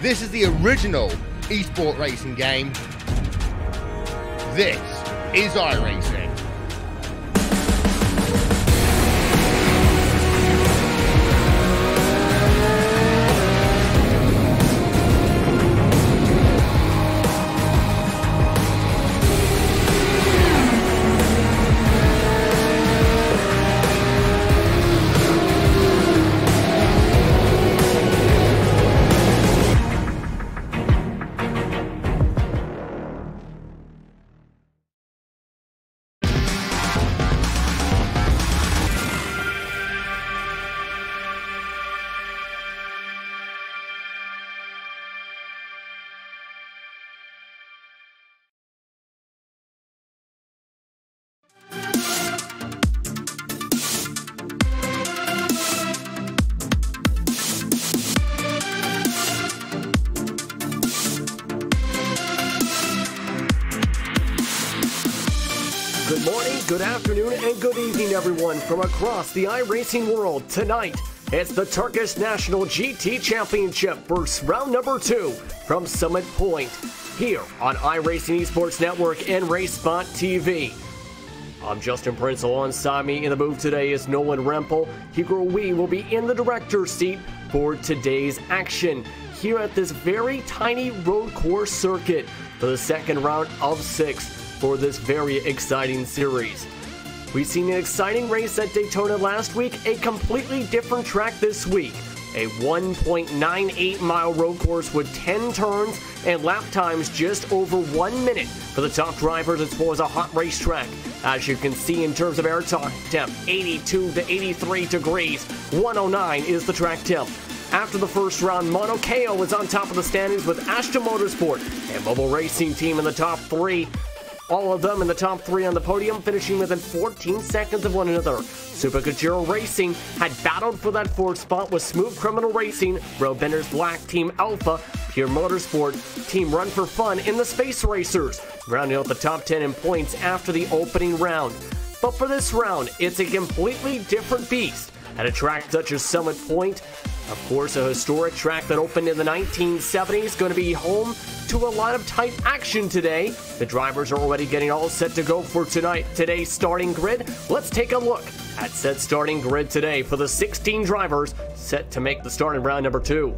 This is the original esport racing game. This is iRacing. Good morning, good afternoon, and good evening, everyone, from across the iRacing world. Tonight, it's the Turkish National GT Championship for round number 2 from Summit Point, here on iRacing Esports Network and RaceSpot TV. I'm Justin Prince. Alongside me in the booth today is Nolan Rempel. Hugo Wee will be in the director's seat for today's action here at this very tiny road course circuit for the second round of 6 for this very exciting series. We've seen an exciting race at Daytona last week, a completely different track this week. A 1.98 mile road course with 10 turns and lap times just over 1 minute for the top drivers as well as a hot racetrack. As you can see in terms of air temp, 82 to 83 degrees, 109 is the track temp. After the first round, Mauna Kea was on top of the standings with Ashton Motorsport and Mobile Racing Team in the top 3. All of them in the top 3 on the podium, finishing within 14 seconds of one another. Super Gajero Racing had battled for that 4th spot with Smooth Criminal Racing, Road Benders Black Team Alpha, Pure Motorsport, Team Run for Fun, and the Space Racers, rounding out the top 10 in points after the opening round. But for this round, it's a completely different beast. At a track such as Summit Point, of course, a historic track that opened in the 1970s, going to be home to a lot of tight action today. The drivers are already getting all set to go for today's starting grid. Let's take a look at said starting grid today for the 16 drivers set to make the start in round number 2.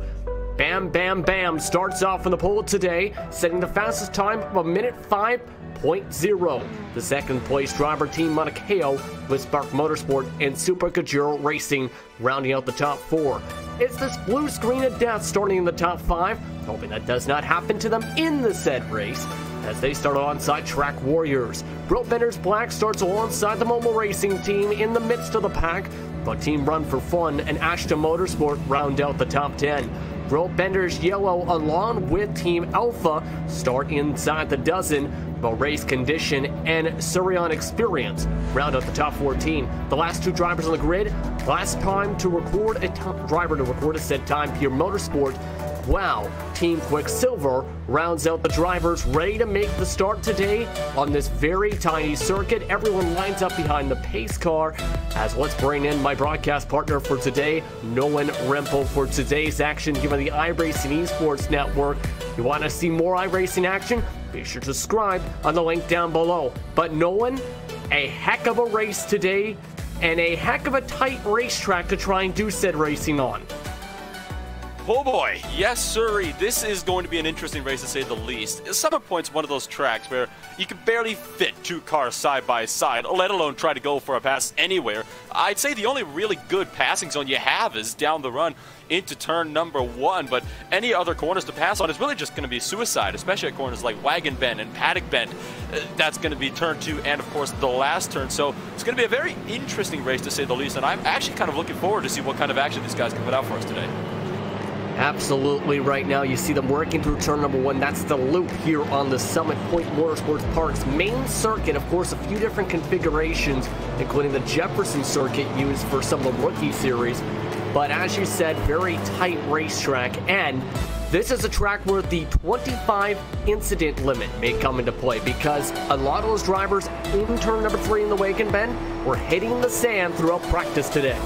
Bam Bam Bam starts off on the pole today, setting the fastest time of 1:05.0. The second place driver, Team Mauna Kea, with Spark Motorsport and Super Gajero Racing, rounding out the top 4. It's this blue screen of death starting in the top 5, hoping that does not happen to them in the said race, as they start alongside Track Warriors. Road Benders Black starts alongside the Mobile Racing Team in the midst of the pack, but Team Run for Fun and Ashton Motorsport round out the top 10. Road Benders Yellow along with Team Alpha start inside the dozen, but Race Condition and Surion Experience round out the top 14. The last 2 drivers on the grid, last time to record a top driver to record a set time, Pure Motorsport. Wow, Team Quicksilver rounds out the drivers ready to make the start today on this very tiny circuit. Everyone lines up behind the pace car, as let's bring in my broadcast partner for today, Nolan Rempel, for today's action here on the iRacing Esports Network. You want to see more iRacing action? Be sure to subscribe on the link down below. But Nolan, a heck of a race today and a heck of a tight racetrack to try and do said racing on. Oh boy, yes sirree, this is going to be an interesting race to say the least. Summit Point's one of those tracks where you can barely fit 2 cars side by side, let alone try to go for a pass anywhere. I'd say the only really good passing zone you have is down the run into turn number 1, but any other corners to pass on is really just going to be suicide, especially at corners like Wagon Bend and Paddock Bend. That's going to be turn 2 and of course the last turn, so it's going to be a very interesting race to say the least, and I'm actually kind of looking forward to see what kind of action these guys can put out for us today. Absolutely, right now you see them working through turn number 1. That's the loop here on the Summit Point Motorsports Park's main circuit. Of course, a few different configurations, including the Jefferson circuit used for some of the rookie series. But as you said, very tight racetrack, and this is a track where the 25 incident limit may come into play, because a lot of those drivers in turn number 3 in the Wagon Bend were hitting the sand throughout practice today.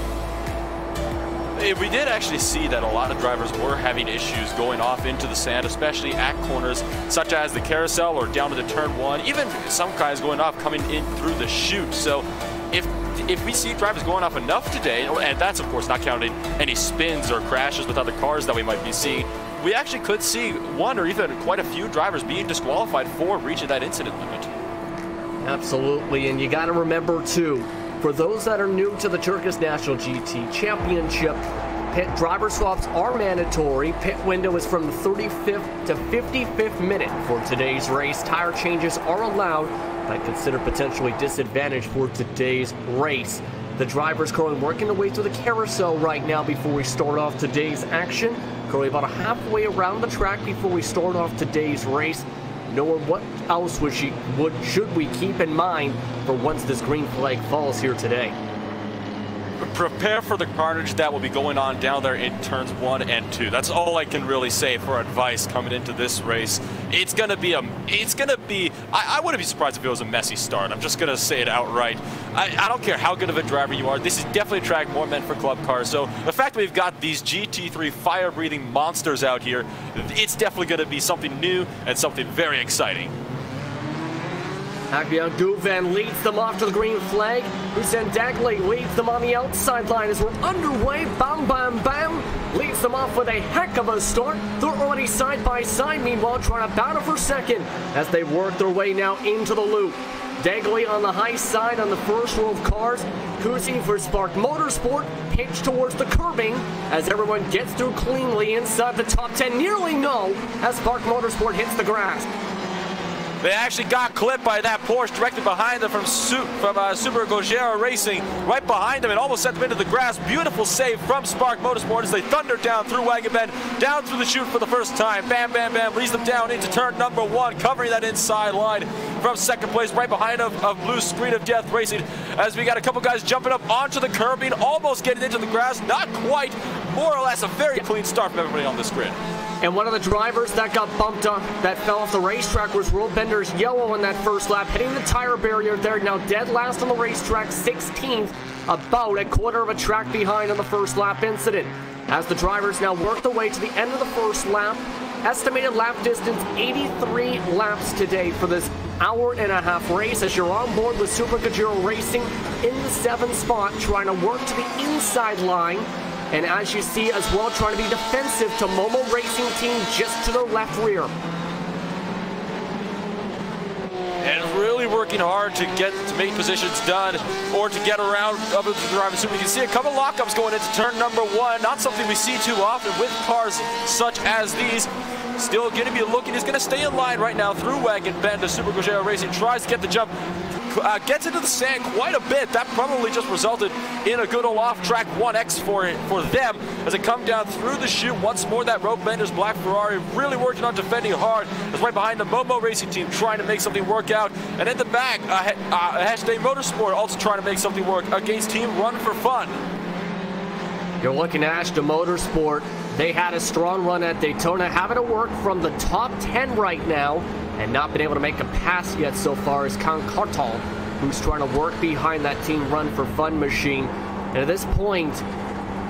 We did actually see that a lot of drivers were having issues going off into the sand, especially at corners such as the carousel or down to the turn one, even some guys going off coming in through the chute. So if we see drivers going off enough today, and that's of course not counting any spins or crashes with other cars that we might be seeing, we actually could see one or even quite a few drivers being disqualified for reaching that incident limit. Absolutely, and you got to remember too, for those that are new to the Turkish National GT Championship, pit driver swaps are mandatory. Pit window is from the 35th to 55th minute for today's race. Tire changes are allowed, but considered potentially disadvantaged for today's race. The drivers currently working their way through the carousel right now before we start off today's action. Currently about halfway around the track before we start off today's race. Knowing what else should we keep in mind for once this green flag falls here today. Prepare for the carnage that will be going on down there in turns 1 and 2. That's all I can really say for advice coming into this race. It's gonna be I wouldn't be surprised if it was a messy start. I'm just gonna say it outright. I don't care how good of a driver you are. This is definitely a track more meant for club cars. So the fact that we've got these GT3 fire-breathing monsters out here, it's definitely gonna be something new and something very exciting. Agbian Guven leads them off to the green flag. Hussein Dagley leads them on the outside line as we're underway. Bam, bam, bam. Leads them off with a heck of a start. They're already side by side, meanwhile, trying to battle for second as they work their way now into the loop. Dagley on the high side on the first row of cars. Kusi for Spark Motorsport pitched towards the curbing as everyone gets through cleanly inside the top 10. Nearly no as Spark Motorsport hits the grass. They actually got clipped by that Porsche directly behind them from Super Gojira Racing, right behind them, and almost sent them into the grass. Beautiful save from Spark Motorsport as they thunder down through Wagon Bend, down through the chute for the first time. Bam, bam, bam, leads them down into turn number 1, covering that inside line from second place, right behind of Blue Screen of Death Racing, as we got a couple guys jumping up onto the curbing, almost getting into the grass, not quite, more or less a very clean start from everybody on this grid. And one of the drivers that got bumped up, that fell off the racetrack, was Road Bender's Yellow in that first lap, hitting the tire barrier there. Now dead last on the racetrack, 16th, about a quarter of a track behind on the first lap incident. As the drivers now work their way to the end of the first lap, estimated lap distance 83 laps today for this hour-and-a-half race as you're on board with Super Gojira Racing in the 7th spot, trying to work to the inside line. And as you see as well, trying to be defensive to Momo Racing Team just to the left rear. And really working hard to make positions done or to get around other drivers. So we can see a couple lockups going into turn number 1. Not something we see too often with cars such as these. Still going to be looking, he's going to stay in line right now through Wagon Bend as Super Gojira Racing tries to get the jump. Gets into the sand quite a bit. That probably just resulted in a good old off-track 1X for them as they come down through the chute. Once more, that Road Bender's black Ferrari really working on defending hard. It's right behind the Momo Racing Team trying to make something work out. And in the back, Hashtag Motorsport also trying to make something work against Team Run for Fun. You're looking at Ashton Motorsport. They had a strong run at Daytona, having to work from the top 10 right now, and not been able to make a pass yet so far is Khan Kartal, who's trying to work behind that Team Run for Fun machine. And at this point,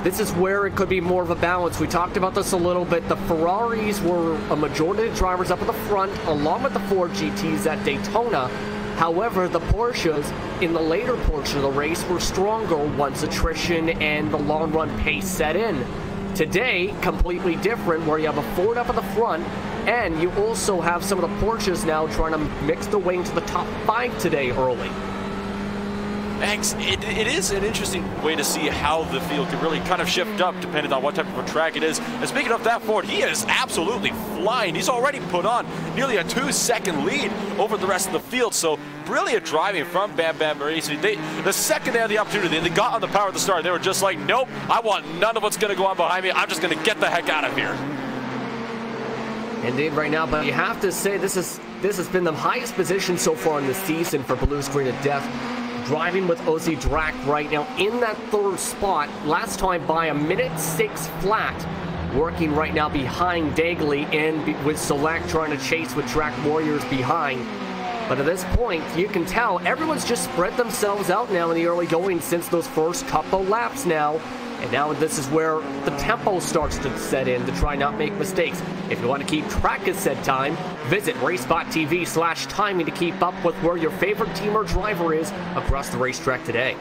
this is where it could be more of a balance. We talked about this a little bit. The Ferraris were a majority of the drivers up at the front, along with the Ford GTs at Daytona. However, the Porsches in the later portion of the race were stronger once attrition and the long run pace set in. Today, completely different, where you have a Ford up at the front, and you also have some of the Porsches now trying to mix their way into the top 5 today early. Thanks. It is an interesting way to see how the field can really kind of shift up depending on what type of a track it is. And speaking of that Ford, he is absolutely flying. He's already put on nearly a 2-second lead over the rest of the field. So brilliant driving from Bam Bam Racing. The second they had the opportunity, they got on the power at the start. They were just like, nope, I want none of what's going to go on behind me. I'm just going to get the heck out of here. Indeed, right now, but you have to say this has been the highest position so far in the season for Blue Screen of Death. Driving with Ozzy Drac right now in that 3rd spot. Last time by a minute 6 flat. Working right now behind Dagley and with Select trying to chase with Track Warriors behind. But at this point, you can tell everyone's just spread themselves out now in the early going since those first couple laps now. And now this is where the tempo starts to set in to try not make mistakes. If you want to keep track of said time, visit RaceBot.tv/timing to keep up with where your favorite team or driver is across the racetrack today.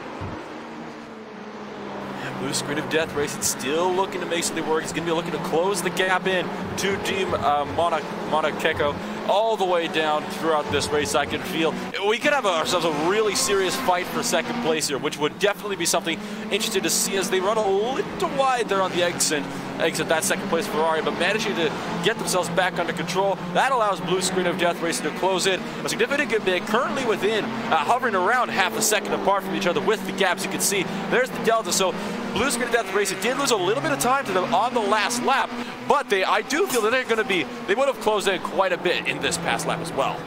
Blue screen of death racing still looking to make something work. He's going to be looking to close the gap in to Team Monakeko all the way down throughout this race. I can feel we could have ourselves a really serious fight for second place here, which would definitely be something interesting to see as they run a little wide there on the exit that second place Ferrari, but managing to get themselves back under control. That allows Blue screen of death racing to close in a significant bit, currently within, hovering around half a second apart from each other with the gaps. You can see there's the delta. So Blue screen of death racing did lose a little bit of time to them on the last lap, but I do feel that they would have closed in quite a bit in this past lap as well.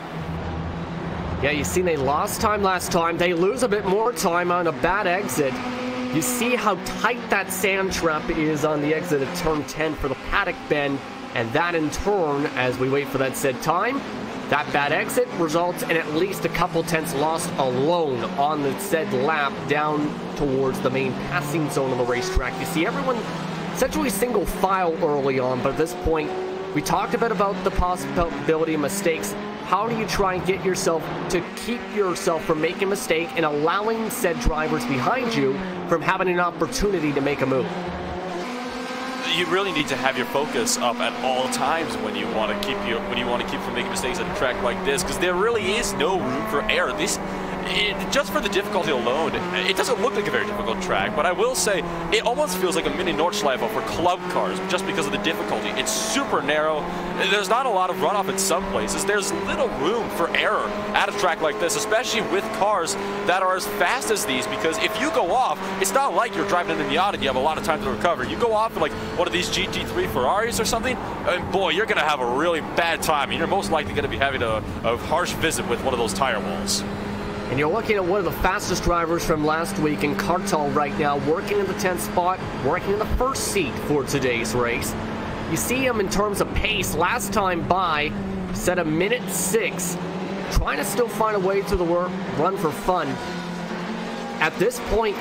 Yeah, you see they lost time last time. They lose a bit more time on a bad exit. You see how tight that sand trap is on the exit of turn 10 for the paddock bend, and that in turn, as we wait for that said time, that bad exit results in at least a couple tenths lost alone on the said lap down towards the main passing zone of the racetrack. You see everyone essentially single file early on, but at this point, we talked a bit about the possibility of mistakes. How do you try and get yourself to keep yourself from making a mistake and allowing said drivers behind you from having an opportunity to make a move? You really need to have your focus up at all times when you want to keep from making mistakes at a track like this, because there really is no room for error. Just for the difficulty alone, it doesn't look like a very difficult track, but I will say it almost feels like a mini Nordschleife for club cars just because of the difficulty. It's super narrow. There's not a lot of runoff in some places. There's little room for error at a track like this, especially with cars that are as fast as these, because if you go off, it's not like you're driving in the Miata and you have a lot of time to recover. You go off in like one of these GT3 Ferraris or something, and boy, you're going to have a really bad time, and you're most likely going to be having a harsh visit with one of those tire walls. And you're looking at one of the fastest drivers from last week in Kartal right now, working in the 10th spot, working in the first seat for today's race. You see him in terms of pace, last time by, set a minute 6, trying to still find a way to the run for fun. At this point,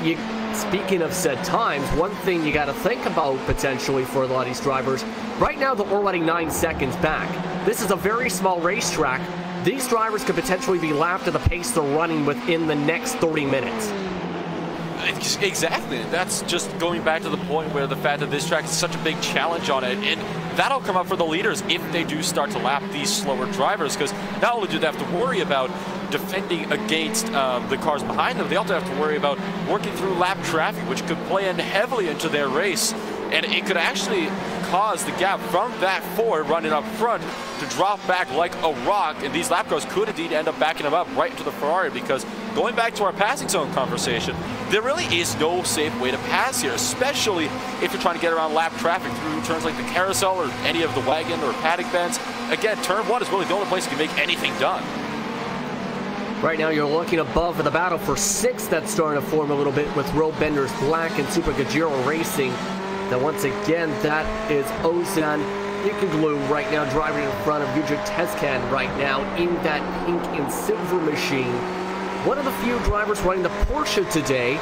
speaking of said times, one thing you got to think about potentially for a lot of these drivers, right now they're already 9 seconds back. This is a very small racetrack. These drivers could potentially be lapped at the pace they're running within the next 30 minutes. Exactly. That's just going back to the point where the fact that this track is such a big challenge on it, and that'll come up for the leaders if they do start to lap these slower drivers, because not only do they have to worry about defending against the cars behind them, they also have to worry about working through lap traffic, which could play in heavily into their race, and it could actually cause the gap from that Ford running up front to drop back like a rock, and these lap cars could indeed end up backing them up right into the Ferrari, because going back to our passing zone conversation, there really is no safe way to pass here, especially if you're trying to get around lap traffic through turns like the carousel or any of the wagon or paddock bends. Again, turn 1 is really the only place you can make anything done. Right now you're looking above the battle for 6th that's starting to form a little bit with Road Benders Black and Super Gajero Racing. Now once again, that is Ozan Ikoglu right now driving in front of Yujik Tezcan right now in that pink and silver machine. One of the few drivers running the Porsche today,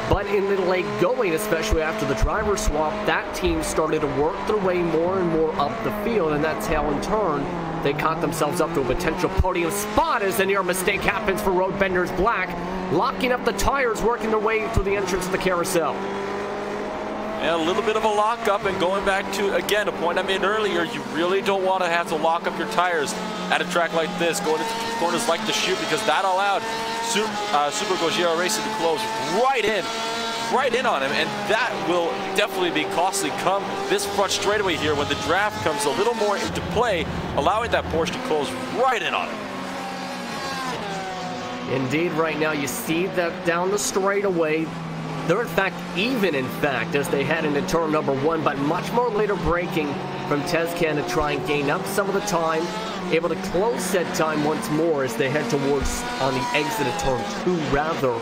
but in the late going, especially after the driver swap, that team started to work their way more and more up the field, and that's how in turn they caught themselves up to a potential podium spot as the near mistake happens for Road Benders Black, locking up the tires, working their way through the entrance of the carousel. And a little bit of a lockup, and going back to, again, a point I made earlier, you really don't want to have to lock up your tires at a track like this, going into corners like the chute, because that allowed Super Gojira Racing to close right in on him, and that will definitely be costly come this front straightaway here when the draft comes a little more into play, allowing that Porsche to close right in on him. Indeed, right now you see that down the straightaway, they're in fact even as they head into turn number 1, but much more later braking from Tezcan to try and gain up some of the time, able to close said time once more as they head towards on the exit of turn 2 rather.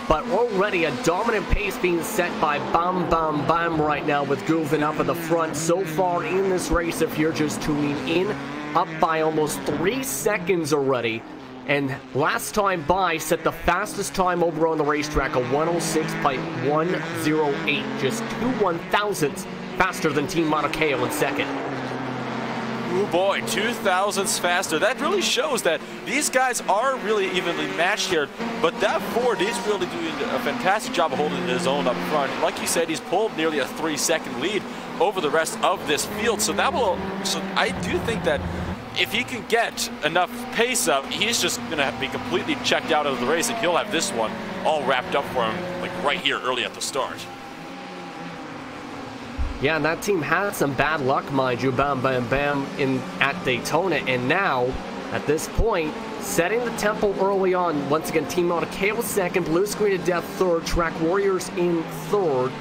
But already a dominant pace being set by Bam Bam Bam right now with Gulvin up at the front. So far in this race, if you're just tuning in, up by almost 3 seconds already. And last time by set the fastest time over on the racetrack, a 106.108, just 2/1000ths faster than Team Mauna Kea in second. Oh boy, 2/1000ths faster. That really shows that these guys are really evenly matched here, but that Ford is really doing a fantastic job of holding his own up front. Like you said, he's pulled nearly a 3-second lead over the rest of this field, so I do think that if he can get enough pace up, he's just going to be completely checked out of the race, and he'll have this one all wrapped up for him, like right here early at the start. Yeah, and that team had some bad luck, mind you, bam, bam, bam, at Daytona, and now, at this point, setting the tempo early on. Once again, Team Mauna Kea was second, Blue Screen of Death third, Track Warriors in fourth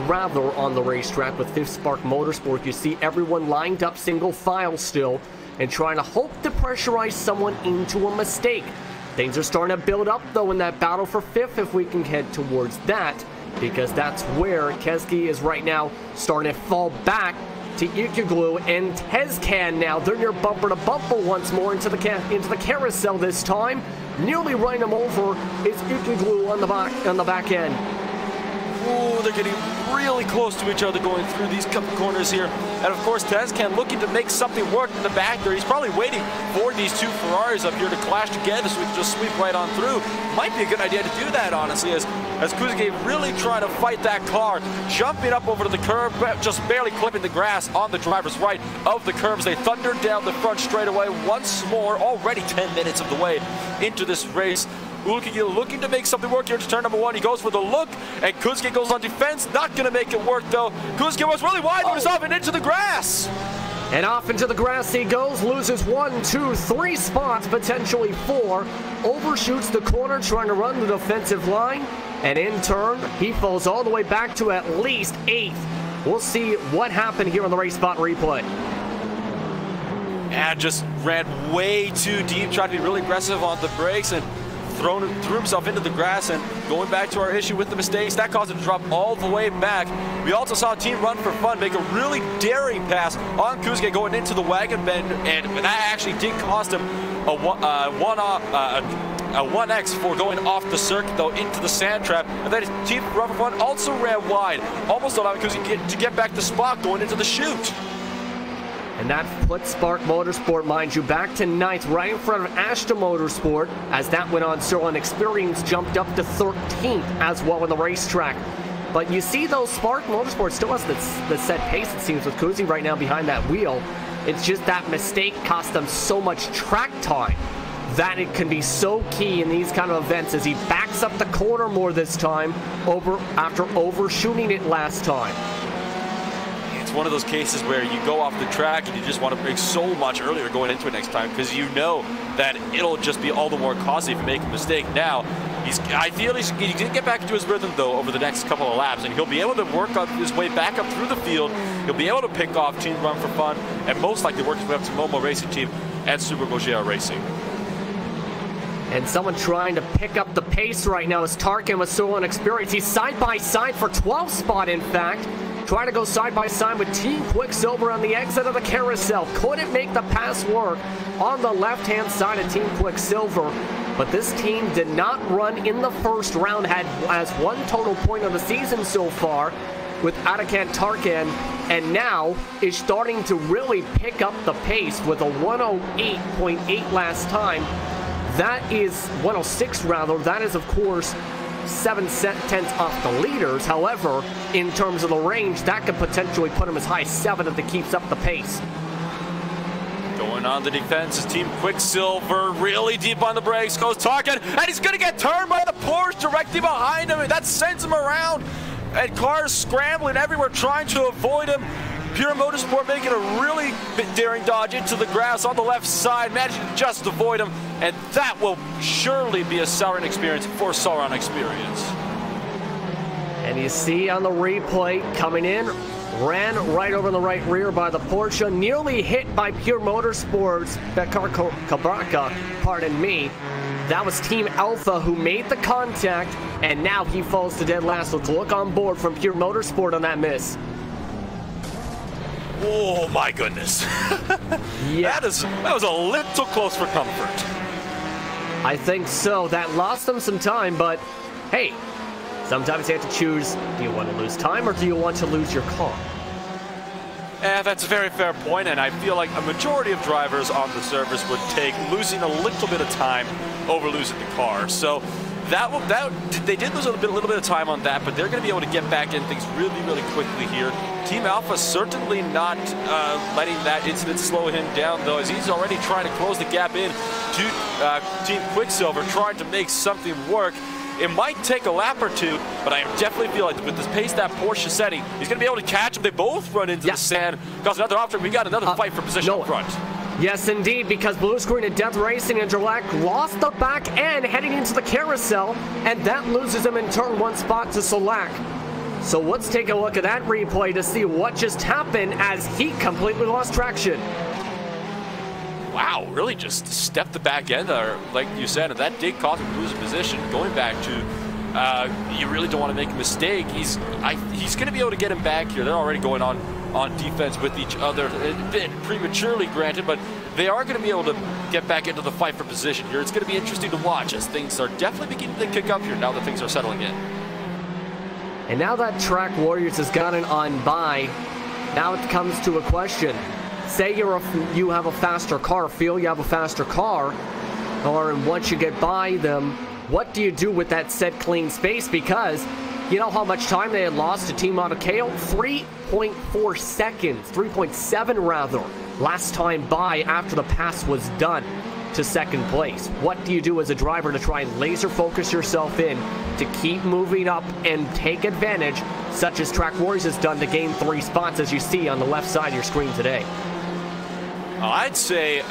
rather, on the racetrack with Fifth Spark Motorsport. You see everyone lined up single file still and trying to hope to pressurize someone into a mistake. Things are starting to build up, though, in that battle for fifth, if we can head towards that, because that's where Keski is right now starting to fall back to Ikuglu and Tezcan now. They're near bumper to bumper once more into the carousel this time. Nearly running them over is Ikuglu on the back end. Ooh, they're getting really close to each other going through these couple corners here. And of course, Tezcan looking to make something work in the back there. He's probably waiting for these two Ferraris up here to clash together so we can just sweep right on through. Might be a good idea to do that, honestly, as Kuzuke really trying to fight that car, jumping up over to the curb, just barely clipping the grass on the driver's right of the curves. They thundered down the front straightaway once more, already 10 minutes of the way into this race. Ulkigil looking to make something work here to turn number one. He goes for the look, and Kuzuke goes on defense. Not going to make it work, though. Kuzuke was really wide, but it's off and into the grass. And off into the grass he goes, loses 1, 2, 3 spots, potentially 4. Overshoots the corner, trying to run the defensive line. And in turn, he falls all the way back to at least 8th. We'll see what happened here on the race spot replay. And just ran way too deep, tried to be really aggressive on the brakes, and threw himself into the grass. And going back to our issue with the mistakes, that caused him to drop all the way back. We also saw Team Run for Fun make a really daring pass on Kuzuke going into the wagon bend, and that actually did cost him a 1x for going off the circuit, though, into the sand trap. And then Team Run for Fun also ran wide, almost allowing Kuzuke to get back to spot going into the chute. And that put Spark Motorsport, mind you, back to 9th, right in front of Ashton Motorsport. As that went on, Sirlin Experience jumped up to 13th as well on the racetrack. But you see, though, Spark Motorsport still has the set pace, it seems, with Kuzi right now behind that wheel. It's just that mistake cost them so much track time that it can be so key in these kind of events, as he backs up the corner more this time after overshooting it last time. One of those cases where you go off the track and you just want to brake so much earlier going into it next time, because you know that it'll just be all the more costly if you make a mistake. Now, I feel he can get back into his rhythm, though, over the next couple of laps, and he'll be able to work on his way back up through the field. He'll be able to pick off Team Run for Fun, and most likely work his way up to Momo Racing Team and Super Gojira Racing. And someone trying to pick up the pace right now is Tarkin with Sirlin Experience. He's side by side for 12th spot, in fact. Trying to go side by side with Team Quicksilver on the exit of the carousel. Couldn't make the pass work on the left-hand side of Team Quicksilver. But this team did not run in the first round, had as one total point of the season so far with Atakan Tarkan, and now is starting to really pick up the pace with a 108.8 last time. That is 106 rather. That is, of course, 7/10 off the leaders. However, in terms of the range, that could potentially put him as high as 7 if it keeps up the pace. Going on the defense is Team Quicksilver, really deep on the brakes, goes Tarkin, and he's going to get turned by the Porsche directly behind him, and that sends him around, and cars scrambling everywhere trying to avoid him. Pure Motorsport making a really daring dodge into the grass on the left side, managing to just avoid him, and that will surely be a Sauron experience for Sauron Experience. And you see on the replay, coming in, ran right over the right rear by the Porsche, nearly hit by Pure Motorsports, Bekar Cabraca, pardon me. That was Team Alpha who made the contact, and now he falls to dead last. Let's look on board from Pure Motorsport on that miss. Oh my goodness. Yeah. That was a little close for comfort. I think so. That lost them some time, but hey, sometimes you have to choose, do you want to lose time or do you want to lose your car? That's a very fair point, and I feel like a majority of drivers on the service would take losing a little bit of time over losing the car. So they did lose a little bit of time on that, but they're going to be able to get back in things really, really quickly here. Team Alpha certainly not letting that incident slow him down, though, as he's already trying to close the gap in to Team Quicksilver, trying to make something work. It might take a lap or two, but I definitely feel like with the pace that Porsche is setting, he's going to be able to catch them. They both run into the sand. Because another option, we got another fight for position up front. Yes, indeed, because Blue Screen and Death Racing and Gillette lost the back end heading into the carousel, and that loses him in turn 1 spot to Solak. So let's take a look at that replay to see what just happened as he completely lost traction. Wow, really just stepped the back end there, like you said, and that did cause him to lose a position. Going back to, you really don't want to make a mistake. He's going to be able to get him back here. They're already going on defense with each other, a bit prematurely granted, but they are going to be able to get back into the fight for position here. It's going to be interesting to watch as things are definitely beginning to kick up here now that things are settling in. And now that Track Warriors has gotten on by, now it comes to a question. Say you have a faster car, feel you have a faster car, or once you get by them, what do you do with that set clean space? Because you know how much time they had lost to Team Autokeo? 3.4 seconds, 3.7 rather, last time by after the pass was done to second place. What do you do as a driver to try and laser focus yourself in to keep moving up and take advantage, such as Track Warriors has done to gain 3 spots, as you see on the left side of your screen today? I'd say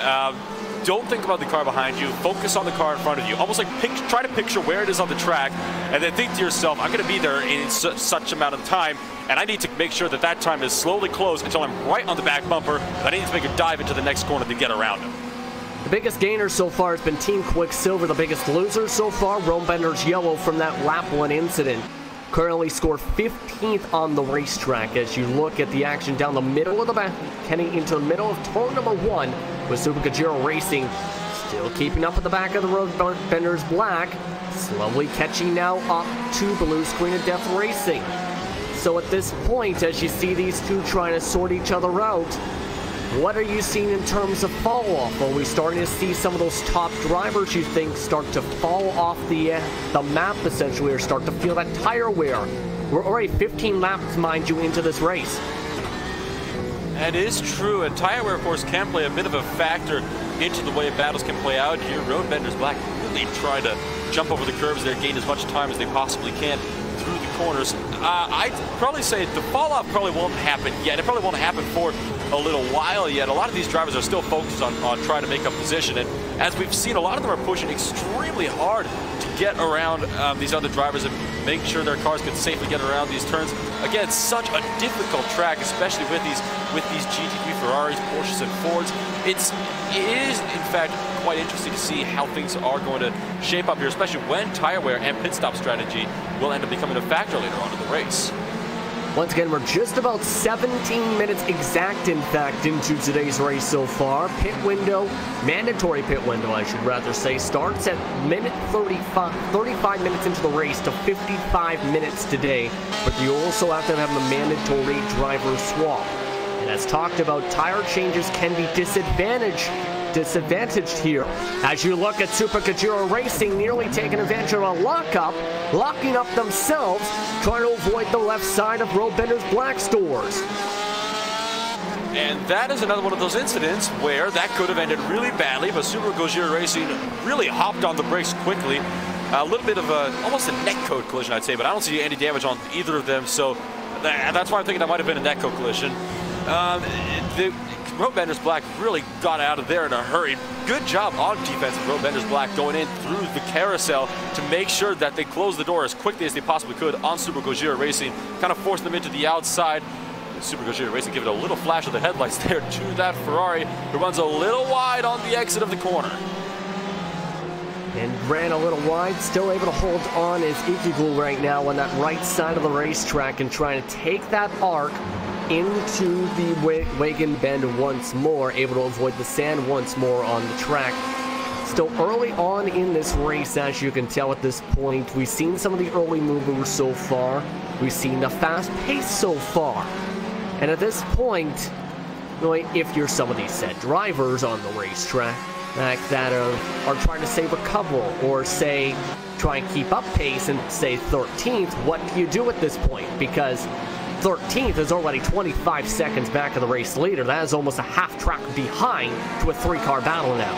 don't think about the car behind you. Focus on the car in front of you. Almost like try to picture where it is on the track, and then think to yourself, I'm going to be there in such amount of time, and I need to make sure that that time is slowly closed until I'm right on the back bumper, and I need to make a dive into the next corner to get around him. The biggest gainer so far has been Team Quicksilver. The biggest loser so far, Rome Bender's yellow from that lap 1 incident. Currently scored 15th on the racetrack as you look at the action down the middle of the back, heading into the middle of turn number 1 with Super Gajero Racing still keeping up at the back of the road. Bender's black, slowly catching now up to Blue Screen and Death Racing. So at this point, as you see these two trying to sort each other out, what are you seeing in terms of fall off? Are we starting to see some of those top drivers you think start to fall off the map essentially, or start to feel that tire wear? We're already 15 laps, mind you, into this race. That is true, and tire wear, of course, can play a bit of a factor into the way battles can play out here. Road Bender's black really try to jump over the curves there, gain as much time as they possibly can through the corners. I'd probably say the fall off probably won't happen yet. It probably won't happen for a little while yet. A lot of these drivers are still focused on trying to make up position, and as we've seen, a lot of them are pushing extremely hard to get around these other drivers and make sure their cars can safely get around these turns. Again, it's such a difficult track, especially with these GT3 Ferraris, Porsches, and Fords. It is, in fact, quite interesting to see how things are going to shape up here, especially when tire wear and pit stop strategy will end up becoming a factor later on in the race. Once again, we're just about 17 minutes exact, in fact, into today's race so far. Pit window, mandatory pit window, I should rather say, starts at minute 35 minutes into the race to 55 minutes today. But you also have to have a mandatory driver swap. And as talked about, tire changes can be disadvantaged here. As you look at Super Gajero Racing nearly taking advantage of a locking up themselves, trying to avoid the left side of Road Bender's black stores. And that is another one of those incidents where that could have ended really badly, but Super Gajero Racing really hopped on the brakes quickly. A little bit of almost a neck code collision, I'd say, but I don't see any damage on either of them, so that's why I'm thinking that might have been a neck code collision. Road Bender's black really got out of there in a hurry. Good job on defense of Road Bender's black going in through the carousel to make sure that they closed the door as quickly as they possibly could on Super Gajero Racing, kind of forced them into the outside. Super Gajero Racing give it a little flash of the headlights there to that Ferrari, who runs a little wide on the exit of the corner. And ran a little wide, still able to hold on as Ikigu right now on that right side of the racetrack and trying to take that arc into the wagon bend once more, able to avoid the sand once more on the track. still early on in this race, as you can tell at this point. We've seen some of the early movers so far. We've seen the fast pace so far. And at this point, if you're some of these set drivers on the racetrack that are trying to say recover or say try and keep up pace and say 13th, what do you do at this point? Because 13th is already 25 seconds back of the race leader. That is almost a half track behind to a 3-car battle now.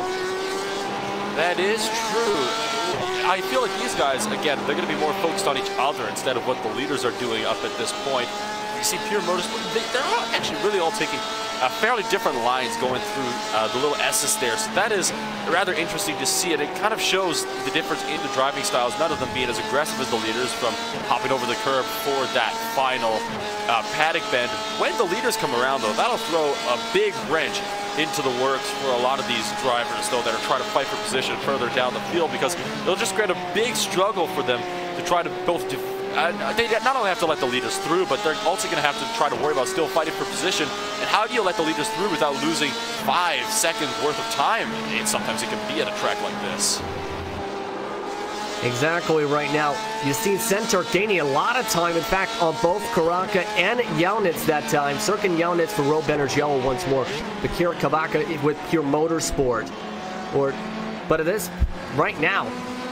That is true. I feel like these guys, again, they're going to be more focused on each other instead of what the leaders are doing up at this point. You see Pure Motorsport, they're actually really all taking fairly different lines going through the little S's there. So that is rather interesting to see, and it kind of shows the difference in the driving styles, none of them being as aggressive as the leaders from hopping over the curb for that final paddock bend. When the leaders come around, though, that'll throw a big wrench into the works for a lot of these drivers, though, that are trying to fight for position further down the field, because it'll just create a big struggle for them to try to both they not only have to let the leaders through, but they're also going to have to try to worry about still fighting for position. And how do you let the leaders through without losing 5 seconds worth of time? Sometimes it can be at a track like this. Exactly right now. You've seen Centurk gaining a lot of time, in fact, on both Karaka and Yaunitz that time. Cirque and Yaunitz for Road Benders Yellow once more. Bakir Kavaka with Pure Motorsport. But it is right now.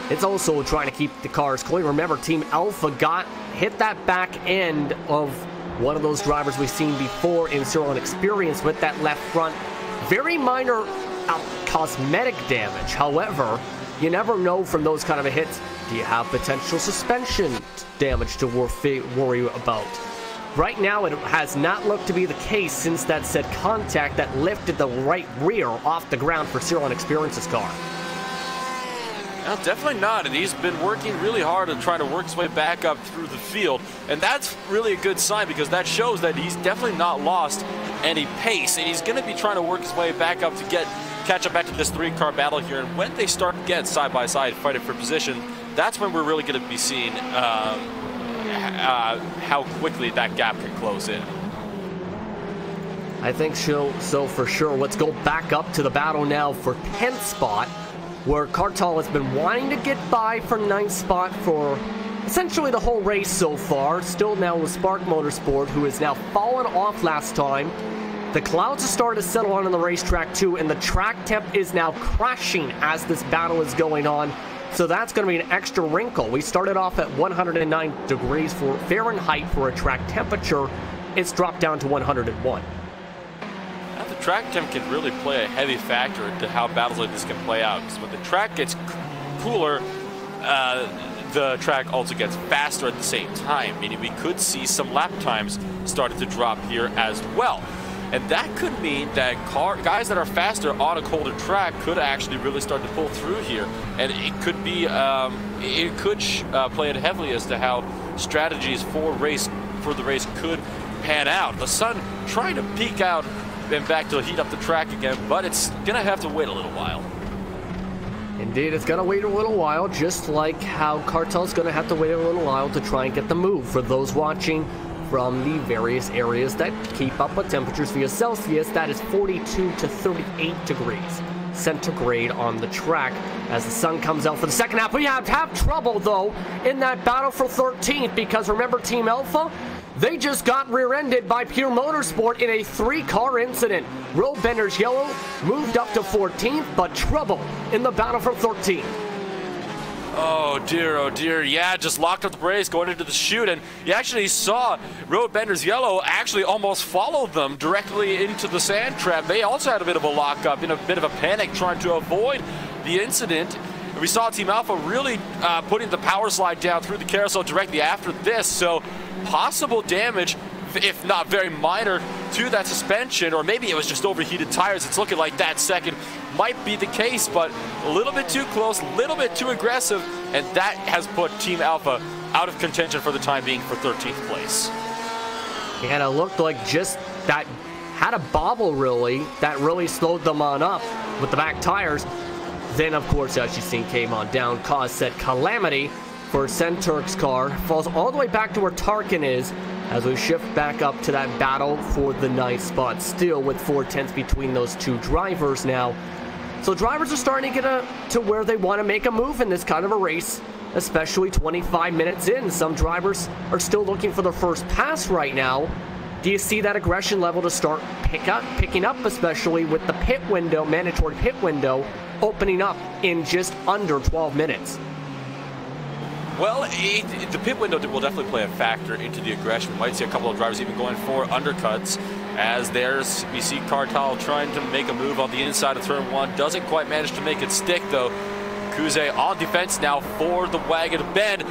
It's also trying to keep the cars clean. Remember, Team Alpha hit that back end of one of those drivers we've seen before in Serial Experience with that left front. Very minor cosmetic damage. However, you never know from those kind of hits. Do you have potential suspension damage to worry about? Right now, it has not looked to be the case since that said contact that lifted the right rear off the ground for Serial Experience's car. No, definitely not, and he's been working really hard and trying to work his way back up through the field, and that's really a good sign, because that shows that he's definitely not lost any pace, and he's going to be trying to work his way back up to catch up back to this 3-car battle here. And when they start to get side by side fighting for position, that's when we're really going to be seeing how quickly that gap can close in. I think so for sure. Let's go back up to the battle now for 10th spot, where Kartal has been wanting to get by for 9th spot for essentially the whole race so far. Still now with Spark Motorsport, who has now fallen off last time. The clouds have started to settle on the racetrack too, and the track temp is now crashing as this battle is going on. So that's going to be an extra wrinkle. We started off at 109 degrees for Fahrenheit for a track temperature. It's dropped down to 101. The track temp can really play a heavy factor into how battles like this can play out, because when the track gets cooler, the track also gets faster at the same time, meaning we could see some lap times starting to drop here as well. And that could mean that guys that are faster on a colder track could actually really start to pull through here, and it could be play it heavily as to how strategies for the race could pan out. The sun trying to peek out and back to heat up the track again, but it's gonna have to wait a little while. Indeed, it's gonna wait a little while, just like how Kartal's gonna have to wait a little while to try and get the move. For those watching from the various areas that keep up with temperatures via Celsius, that is 42 to 38 degrees centigrade on the track as the sun comes out for the second half. We have trouble, though, in that battle for 13th, because remember, Team Alpha, they just got rear-ended by Pure Motorsport in a 3-car incident. Road Benders Yellow moved up to 14th, but trouble in the battle for 13th. Oh dear, yeah, just locked up the brakes going into the chute, and you actually saw Road Benders Yellow actually almost followed them directly into the sand trap. They also had a bit of a lockup, in a bit of a panic, trying to avoid the incident. We saw Team Alpha really putting the power slide down through the carousel directly after this, so possible damage, if not very minor, to that suspension, or maybe it was just overheated tires. It's looking like that second might be the case, but a little bit too close, a little bit too aggressive, and that has put Team Alpha out of contention for the time being for 13th place. And it looked like just that had a bobble, really, that really slowed them on up with the back tires. Then, of course, as you've seen, came on down, caused said calamity for Centurk's car. Falls all the way back to where Tarkin is as we shift back up to that battle for the 9th spot. Still with 4 tenths between those two drivers now. So drivers are starting to get to where they want to make a move in this kind of a race, especially 25 minutes in. Some drivers are still looking for their first pass right now. Do you see that aggression level to start picking up, especially with the pit window, mandatory pit window, opening up in just under 12 minutes? Well, the pit window will definitely play a factor into the aggression. We might see a couple of drivers even going for undercuts, as we see Kartal trying to make a move on the inside of turn 1. Doesn't quite manage to make it stick, though. Kuze on defense now for the wagon bend.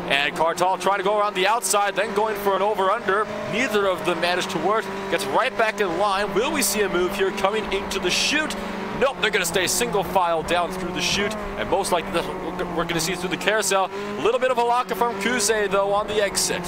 And Kartal trying to go around the outside, then going for an over-under. Neither of them managed to work. Gets right back in line. Will we see a move here coming into the chute? Nope, they're going to stay single file down through the chute, and most likely we're going to see through the carousel. A little bit of a locker from Kuze, though, on the exit.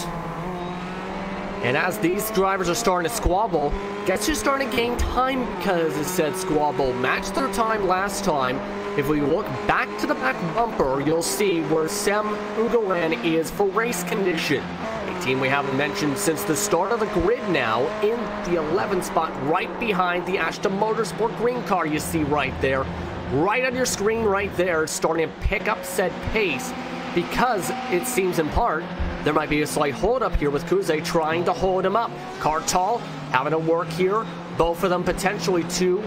And as these drivers are starting to squabble, guess who's starting to gain time because it said squabble? Matched their time last time. If we look back to the back bumper, you'll see where Sam Ugalan is for race condition. A team we haven't mentioned since the start of the grid now, in the 11th spot, right behind the Ashton Motorsport green car you see right there. Right on your screen right there, starting to pick up said pace, because it seems in part there might be a slight hold up here with Kuze trying to hold him up. Kartal having to work here, both of them potentially too.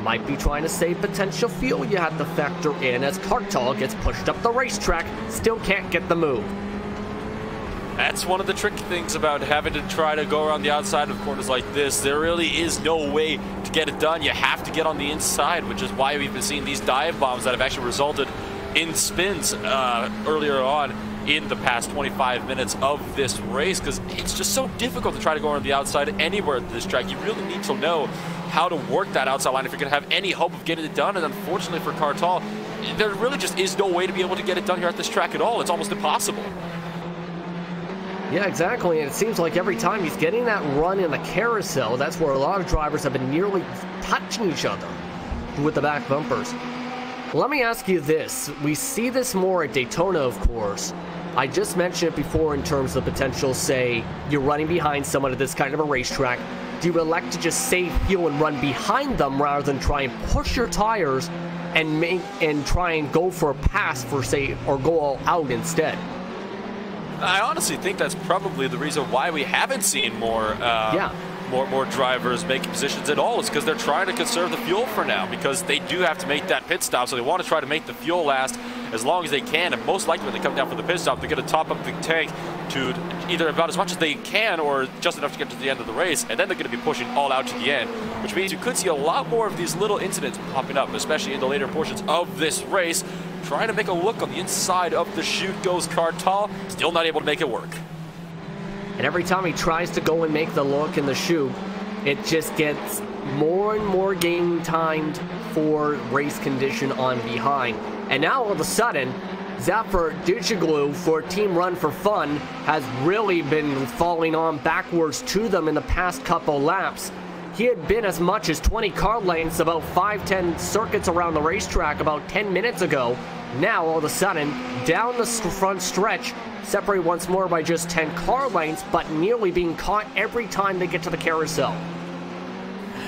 Might be trying to save potential fuel you have to factor in as Kartal gets pushed up the racetrack, still can't get the move. That's one of the tricky things about having to try to go around the outside of corners like this. There really is no way to get it done. You have to get on the inside, which is why we've been seeing these dive bombs that have actually resulted in spins earlier on in the past 25 minutes of this race, because it's just so difficult to try to go around the outside anywhere at this track. You really need to know how to work that outside line if you're going to have any hope of getting it done. And unfortunately for Kartal, there really just is no way to be able to get it done here at this track at all. It's almost impossible. Yeah, exactly, and it seems like every time he's getting that run in the carousel, that's where a lot of drivers have been nearly touching each other with the back bumpers. Let me ask you this. We see this more at Daytona, of course. I just mentioned it before in terms of potential, say, you're running behind someone at this kind of a racetrack. Do you elect to just save fuel and run behind them rather than try and push your tires and try and go for a pass for, say, or go all out instead? I honestly think that's probably the reason why we haven't seen more drivers making positions at all, is because they're trying to conserve the fuel for now, because they do have to make that pit stop, so they want to try to make the fuel last as long as they can, and most likely when they come down for the pit stop, they're going to top up the tank to either about as much as they can or just enough to get to the end of the race, and then they're going to be pushing all out to the end, which means you could see a lot more of these little incidents popping up, especially in the later portions of this race. Trying to make a look on the inside of the chute goes Kartal, still not able to make it work. And every time he tries to go and make the look in the chute, it just gets more and more game timed for race condition on behind. And now all of a sudden, Zafar Dujiglu for Team Run for Fun has really been falling on backwards to them in the past couple laps. He had been as much as 20 car lengths, about 5-10 circuits around the racetrack about 10 minutes ago. Now, all of a sudden, down the front stretch, separated once more by just 10 car lengths, but nearly being caught every time they get to the carousel.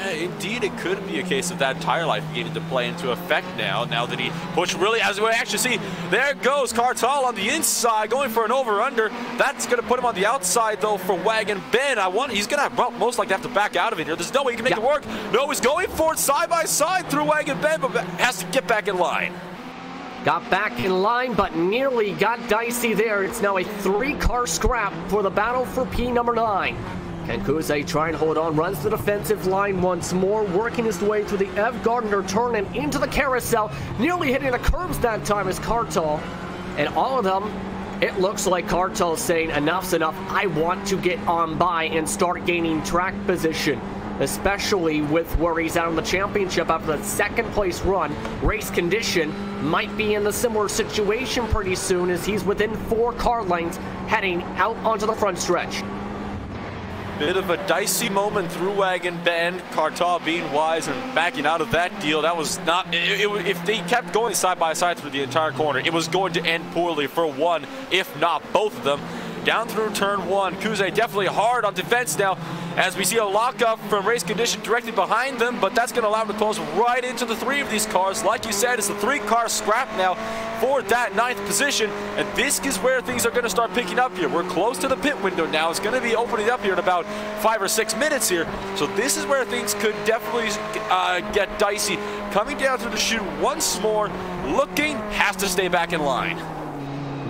Indeed, it could be a case of that tire life beginning to play into effect now that he pushed really, as we actually see, there goes Kartal on the inside, going for an over-under. That's going to put him on the outside, though, for Wagon Ben. He's going to, well, most likely have to back out of it here. There's no way he can make it work. No, he's going for it side-by-side through Wagon Ben, but has to get back in line. Got back in line, but nearly got dicey there. It's now a 3-car scrap for the battle for P number 9. Can Kuze try and hold on, runs the defensive line once more, working his way through the Ev Gardner turn and into the carousel, nearly hitting the curbs that time as Kartal. And all of them, it looks like Kartal saying, enough's enough, I want to get on by and start gaining track position, especially with where he's out in the championship after the second place run. Race condition might be in the similar situation pretty soon, as he's within 4 car lengths heading out onto the front stretch. Bit of a dicey moment through Wagon Bend. Kartal being wise and backing out of that deal. That was not... if they kept going side by side through the entire corner, it was going to end poorly for one, if not both of them. Down through turn 1, Kuze definitely hard on defense now. as we see a lockup from race condition directly behind them, but that's going to allow them to close right into the 3 of these cars. Like you said, it's a 3-car scrap now for that 9th position, and this is where things are going to start picking up here. We're close to the pit window now. It's going to be opening up here in about 5 or 6 minutes here, so this is where things could definitely get dicey. Coming down through the chute once more, looking, has to stay back in line.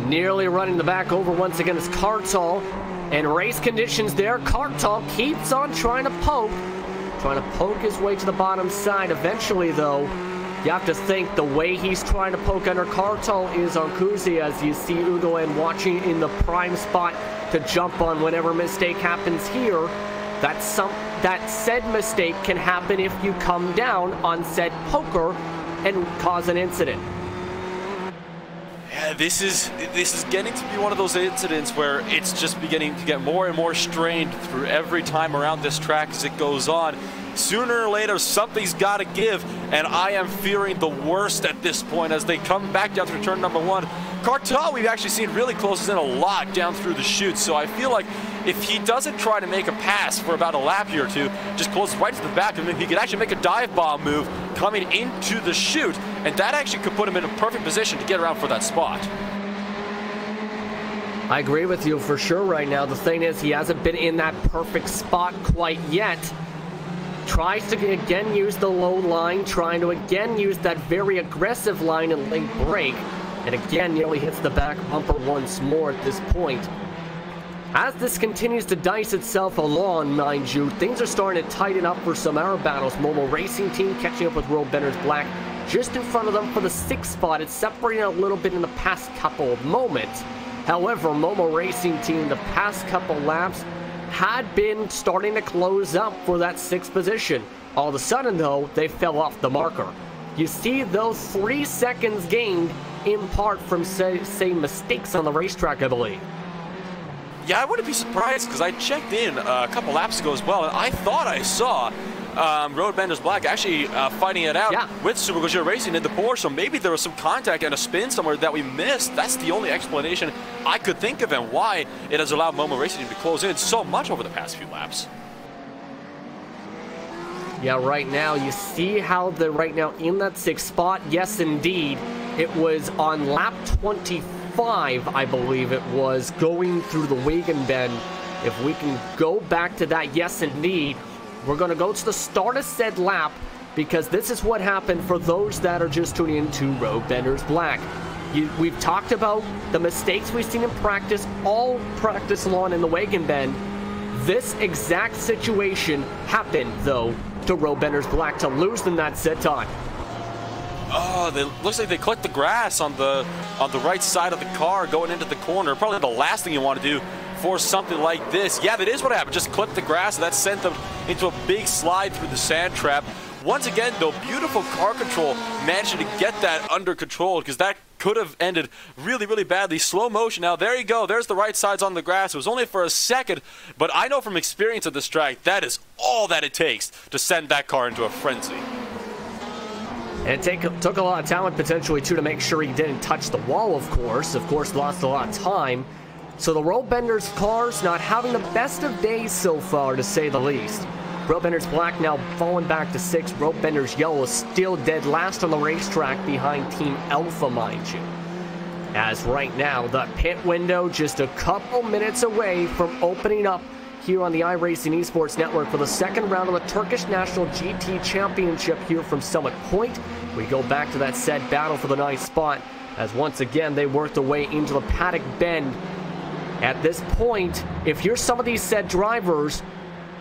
Nearly running the back over once again is Kartal. And race conditions there, Kartal keeps on trying to poke his way to the bottom side. Eventually, though, you have to think the way he's trying to poke under Kartal is on Kuzi, as you see Ugoen watching in the prime spot to jump on whenever mistake happens here. That said mistake can happen if you come down on said poker and cause an incident. Yeah, this is getting to be one of those incidents where it's just beginning to get more and more strained through every time around this track as it goes on. Sooner or later, something's got to give, and I am fearing the worst at this point as they come back down through turn number 1. Kartal, we've actually seen really closes in a lot down through the chute, so I feel like if he doesn't try to make a pass for about a lap here or two, just closes right to the back of him, he could actually make a dive bomb move coming into the chute, and that actually could put him in a perfect position to get around for that spot. I agree with you for sure right now. The thing is, he hasn't been in that perfect spot quite yet. Tries to again use the low line, trying to again use that very aggressive line and late brake, and again nearly hits the back bumper once more at this point. As this continues to dice itself along, mind you, things are starting to tighten up for some air battles. Momo Racing Team catching up with Road Benders Black just in front of them for the 6th spot. It's separating a little bit in the past couple of moments. However, Momo Racing Team, the past couple laps, had been starting to close up for that 6th position. All of a sudden, though, they fell off the marker. You see those 3 seconds gained in part from, say mistakes on the racetrack, I believe. Yeah, I wouldn't be surprised because I checked in a couple laps ago as well, and I thought I saw Road Benders Black actually fighting it out with Super Gojira Racing in the Porsche, so maybe there was some contact and a spin somewhere that we missed. That's the only explanation I could think of and why it has allowed Momo Racing to close in so much over the past few laps. Yeah, right now, you see how right now in that 6th spot, yes indeed, it was on lap 25, I believe it was, going through the Wagon Bend. If we can go back to that, yes indeed, we're going to go to the start of said lap, because this is what happened for those that are just tuning into Road Benders Black. We've talked about the mistakes we've seen in practice, all practice lawn in the Wagon Bend. This exact situation happened, though, to Road Benders Black to lose them that set time. Oh, looks like they clipped the grass on the right side of the car going into the corner. Probably the last thing you want to do for something like this. Yeah, that is what happened. Just clipped the grass, and that sent them into a big slide through the sand trap. Once again, though, beautiful car control, managing to get that under control, because that could have ended really, really badly. Slow motion now. There you go. There's the right sides on the grass. It was only for a second, but I know from experience at this track, that is all that it takes to send that car into a frenzy. And it took a lot of talent, potentially, too, to make sure he didn't touch the wall, of course. Of course, lost a lot of time. So the Road Benders cars not having the best of days so far, to say the least. Road Benders Black now falling back to 6th. Road Benders Yellow is still dead last on the racetrack behind Team Alpha, mind you. As right now, the pit window just a couple minutes away from opening up here on the iRacing Esports Network for the 2nd round of the Turkish National GT Championship here from Summit Point. We go back to that said battle for the 9th spot, as once again they work their way into the paddock bend. At this point, if you're some of these said drivers,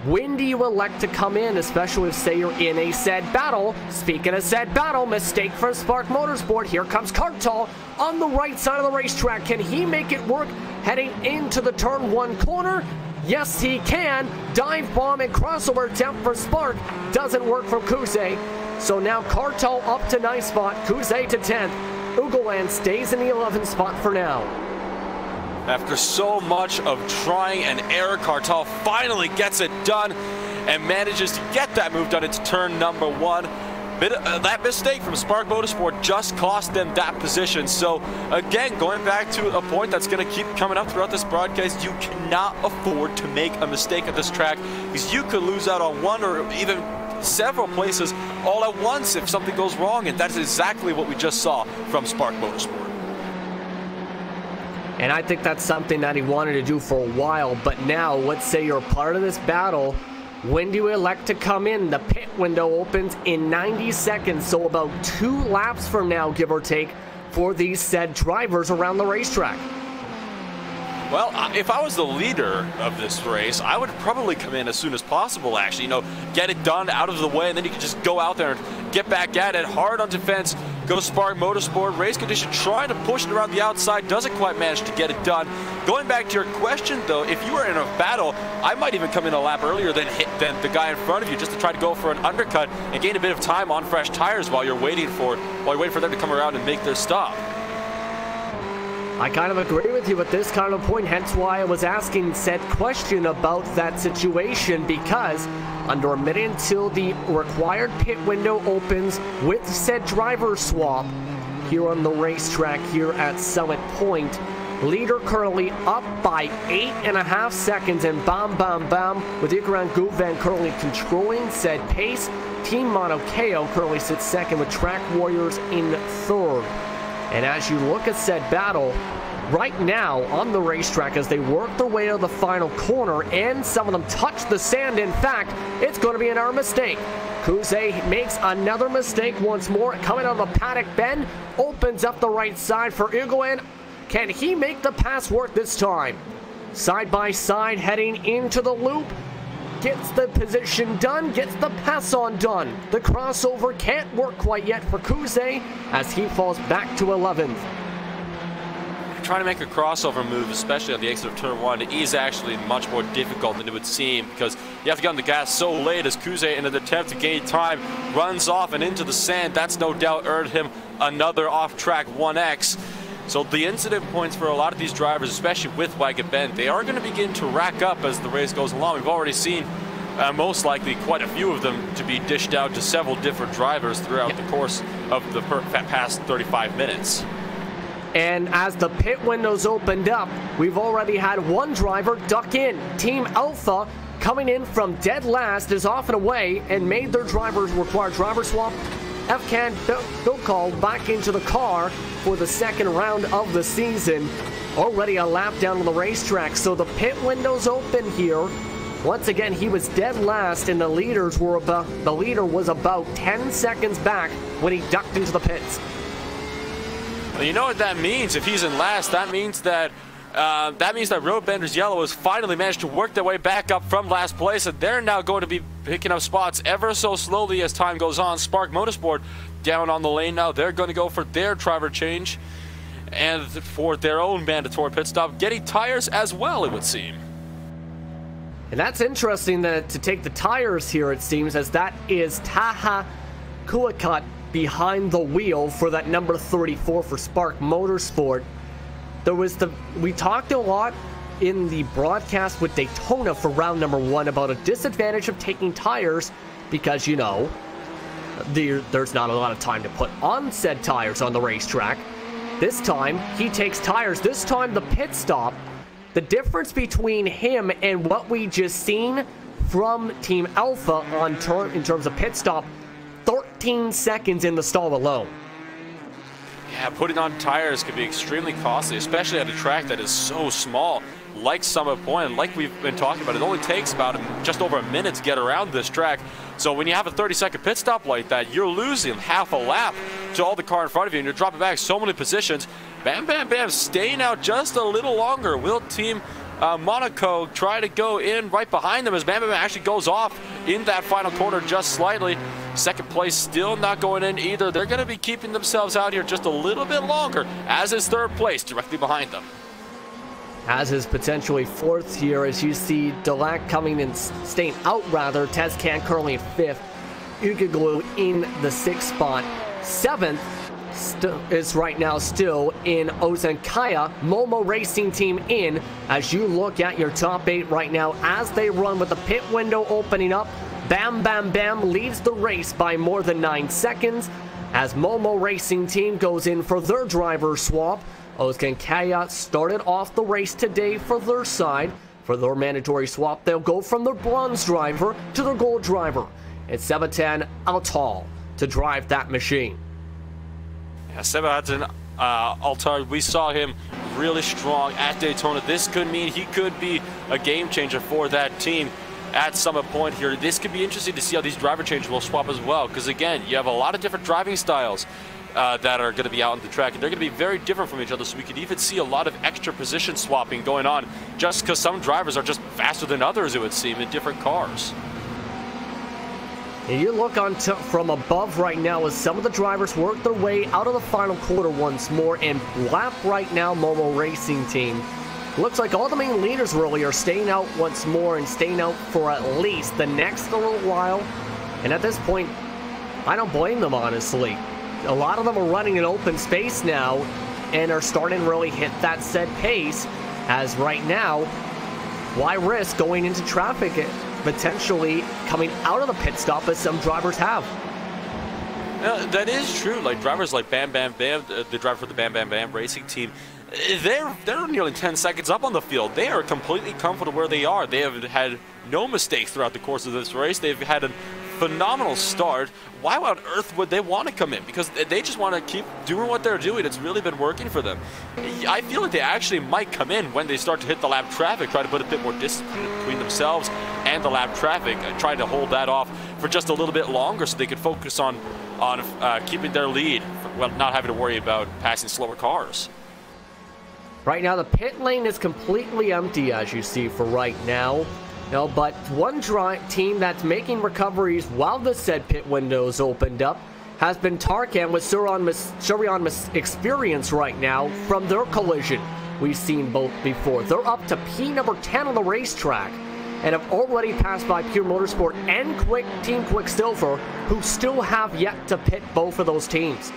when do you elect to come in, especially if, say, you're in a said battle? Speaking of said battle, mistake from Spark Motorsport. Here comes Kartal on the right side of the racetrack. Can he make it work heading into the turn 1 corner? Yes, he can. Dive bomb and crossover attempt for Spark. Doesn't work for Kuze. So now Kartal up to 9th spot, Kuze to 10th. Ugolan stays in the 11th spot for now. After so much of trying and error, Kartal finally gets it done and manages to get that move done into turn number 1. That mistake from Spark Motorsport just cost them that position. So again, going back to a point that's going to keep coming up throughout this broadcast, you cannot afford to make a mistake at this track, because you could lose out on one or even several places all at once if something goes wrong, and that is exactly what we just saw from Spark Motorsport. And I think that's something that he wanted to do for a while, but now, let's say you're part of this battle, when do you elect to come in? The pit window opens in 90 seconds, so about 2 laps from now, give or take, for these said drivers around the racetrack. Well, if I was the leader of this race, I would probably come in as soon as possible, actually. You know, get it done out of the way, and then you can just go out there and get back at it. Hard on defense, go Spark Motorsport, race condition, trying to push it around the outside, doesn't quite manage to get it done. Going back to your question, though, if you were in a battle, I might even come in a lap earlier than the guy in front of you, just to try to go for an undercut and gain a bit of time on fresh tires while you're waiting for them to come around and make their stop. I kind of agree with you at this kind of point, hence why I was asking said question about that situation, because under a minute until the required pit window opens with said driver swap here on the racetrack here at Summit Point. Leader currently up by 8.5 seconds, and bam, bam, bam, with Igran Guven currently controlling said pace. Team Mauna Kea currently sits second, with Track Warriors in third. And as you look at said battle, right now on the racetrack, as they work their way to the final corner, and some of them touch the sand, in fact, it's going to be another mistake. Kuze makes another mistake once more, coming on the paddock bend, opens up the right side for Iguan. Can he make the pass work this time? Side by side, heading into the loop. Gets the position done, gets the pass on done. The crossover can't work quite yet for Kuze as he falls back to 11th. Trying to make a crossover move, especially on the exit of turn 1, is actually much more difficult than it would seem, because you have to get on the gas so late as Kuze, in an attempt to gain time, runs off and into the sand. That's no doubt earned him another off-track 1X. So the incident points for a lot of these drivers, especially with Wagon Bend, they are going to begin to rack up as the race goes along. We've already seen most likely quite a few of them to be dished out to several different drivers throughout the course of the past 35 minutes. And as the pit windows opened up, we've already had one driver duck in. Team Alpha, coming in from dead last, is off and away and made their drivers require driver swap. Efkan Bilkal back into the car for the second round of the season. Already a lap down on the racetrack, so the pit window's open here. Once again, he was dead last, and the leader was about 10 seconds back when he ducked into the pits. Well, you know what that means? If he's in last, that means that Roadbenders Yellow has finally managed to work their way back up from last place, and they're now going to be picking up spots ever so slowly as time goes on. Spark Motorsport down on the lane now. They're going to go for their driver change and for their own mandatory pit stop, getting tires as well, it would seem. And that's interesting to take the tires here, it seems, as that is Taha Kuakat behind the wheel for that number 34 for Spark Motorsport. We talked a lot in the broadcast with Daytona for round number 1 about a disadvantage of taking tires because, you know, there's not a lot of time to put on said tires on the racetrack. This time, he takes tires. This time, the pit stop. The difference between him and what we just seen from Team Alpha in terms of pit stop, 13 seconds in the stall alone. Yeah, putting on tires can be extremely costly, especially at a track that is so small, like Summit Point, and like we've been talking about. It only takes about just over a minute to get around this track. So when you have a 30-second pit stop like that, you're losing half a lap to all the car in front of you, and you're dropping back so many positions. Bam, bam, bam, staying out just a little longer. Will Team Monaco try to go in right behind them as Bam Bam actually goes off in that final corner just slightly. Second place still not going in either. They're going to be keeping themselves out here just a little bit longer, as is third place directly behind them. As is potentially fourth here, as you see Delac coming in, staying out rather. Tezcan currently in fifth. Ugaglu in the sixth spot. Seventh is right now still in Ozenkaya. Momo Racing Team in. As you look at your top 8 right now as they run with the pit window opening up, Bam Bam Bam leads the race by more than 9 seconds as Momo Racing Team goes in for their driver swap. Özkan Kaya started off the race today for their side. For their mandatory swap, they'll go from their bronze driver to their gold driver. It's Sebastian Altal to drive that machine. Yeah, Sebastian Altar, we saw him really strong at Daytona. This could mean he could be a game changer for that team at some point here. This could be interesting to see how these driver changes will swap as well, because again, you have a lot of different driving styles that are going to be out on the track, and they're going to be very different from each other, so we could even see a lot of extra position swapping going on just because some drivers are just faster than others, it would seem, in different cars. And you look on from above right now as some of the drivers work their way out of the final quarter once more, and lap right now Momo Racing Team. Looks like all the main leaders really are staying out once more and staying out for at least the next little while. And at this point, I don't blame them, honestly. A lot of them are running in open space now and are starting to really hit that set pace, as right now, why risk going into traffic, potentially coming out of the pit stop as some drivers have? That is true. Like drivers like Bam Bam Bam, the driver for the Bam Bam Bam Racing Team, they're nearly 10 seconds up on the field. They are completely comfortable where they are. They have had no mistakes throughout the course of this race. They've had a phenomenal start. Why on earth would they want to come in? Because they just want to keep doing what they're doing. It's really been working for them. I feel like they actually might come in when they start to hit the lap traffic, try to put a bit more distance between themselves and the lap traffic, try to hold that off for just a little bit longer so they could focus on keeping their lead, well, not having to worry about passing slower cars. Right now, the pit lane is completely empty, as you see, for right now. No, but one team that's making recoveries while the said pit windows opened up has been Tarkan with Suryan experience right now from their collision. We've seen both before. They're up to P number 10 on the racetrack and have already passed by Pure Motorsport and Team Quicksilver, who still have yet to pit both of those teams.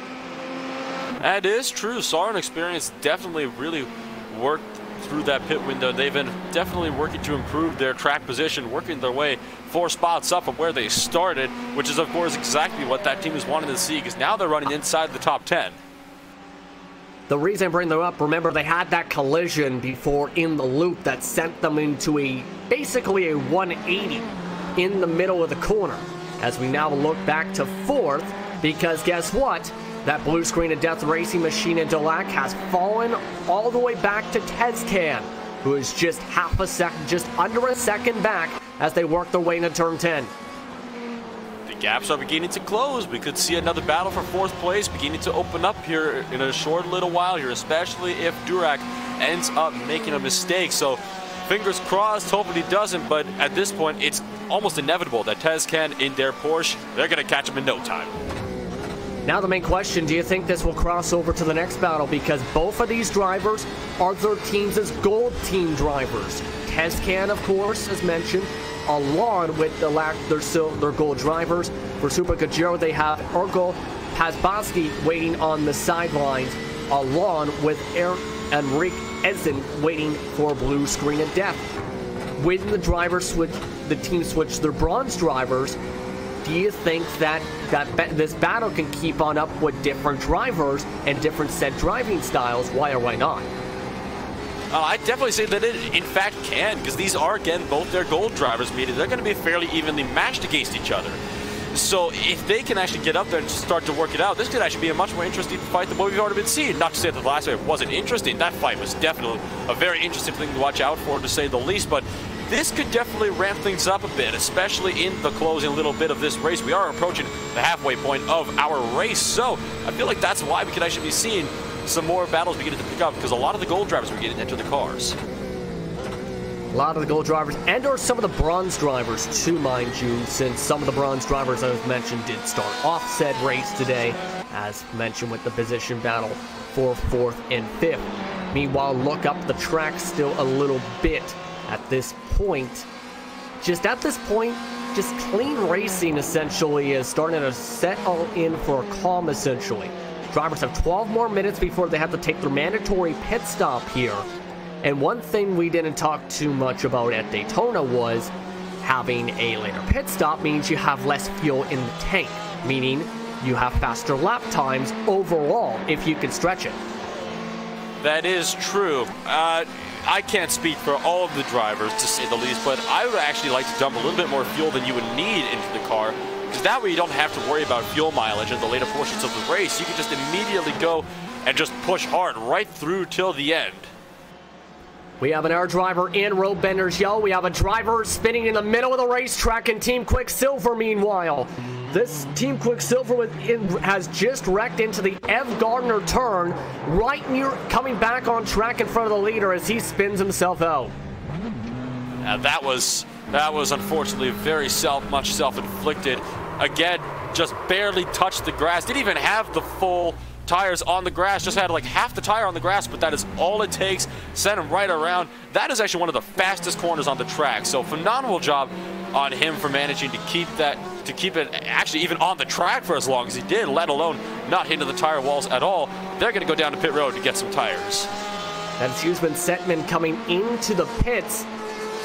That is true. Suryan experience definitely really worked through that pit window. They've been definitely working to improve their track position, working their way 4 spots up from where they started, which is of course exactly what that team is wanting to see, because now they're running inside the top 10. The reason I bring them up, remember they had that collision before in the loop that sent them into basically a 180 in the middle of the corner. As we now look back to 4th, because guess what? That blue screen of death racing machine in Delac has fallen all the way back to Tezcan, who is just half a second, just under a second back as they work their way into turn 10. The gaps are beginning to close. We could see another battle for 4th place beginning to open up here in a short little while here, especially if Durac ends up making a mistake. So fingers crossed, hoping he doesn't, but at this point it's almost inevitable that Tezcan in their Porsche, they're going to catch him in no time. Now the main question, do you think this will cross over to the next battle? Because both of these drivers are their teams as gold team drivers. Tezcan, of course, as mentioned, along with their gold drivers. For Super Gajero, they have Ergol Pazbaski waiting on the sidelines, along with Enrique Ezen waiting for blue screen of death. When the team switch their bronze drivers, do you think that this battle can keep on up with different drivers and different set driving styles? Why or why not? I definitely say that it, in fact, can, because these are, again, both their gold drivers, meaning they're going to be fairly evenly matched against each other. So if they can actually get up there and start to work it out, this could actually be a much more interesting fight than what we've already been seeing. Not to say that the last fight wasn't interesting. That fight was definitely a very interesting thing to watch out for, to say the least, but this could definitely ramp things up a bit, especially in the closing little bit of this race. We are approaching the halfway point of our race, so I feel like that's why we could actually be seeing some more battles beginning to pick up, because a lot of the gold drivers are getting into the cars. A lot of the gold drivers and or some of the bronze drivers too, mind you, since some of the bronze drivers, as mentioned, did start off said race today, as mentioned with the position battle for 4th and 5th. Meanwhile, look up the track still a little bit. At this point, just clean racing essentially is starting to settle in for a calm essentially. Drivers have 12 more minutes before they have to take their mandatory pit stop here. And one thing we didn't talk too much about at Daytona was Having a later pit stop means you have less fuel in the tank, meaning you have faster lap times overall if you can stretch it. That is true. I can't speak for all of the drivers, to say the least, but I would actually like to dump a little bit more fuel than you would need into the car, because that way you don't have to worry about fuel mileage in the later portions of the race. You can just immediately go and just push hard right through till the end. We have an air driver in road benders, yo. We have a driver spinning in the middle of the racetrack in Team Quicksilver, meanwhile. This Team Quicksilver has just wrecked into the Ev Gardner turn, right near coming back on track in front of the leader as he spins himself out. That was unfortunately very much self-inflicted. Again, just barely touched the grass. Didn't even have the full tires on the grass, just had like half the tire on the grass, but that is all it takes. Sent him right around. That is actually one of the fastest corners on the track, so phenomenal job on him for managing to keep it actually even on the track for as long as he did, let alone not hitting the tire walls at all. They're going to go down to pit road to get some tires. That's Usman Setman coming into the pits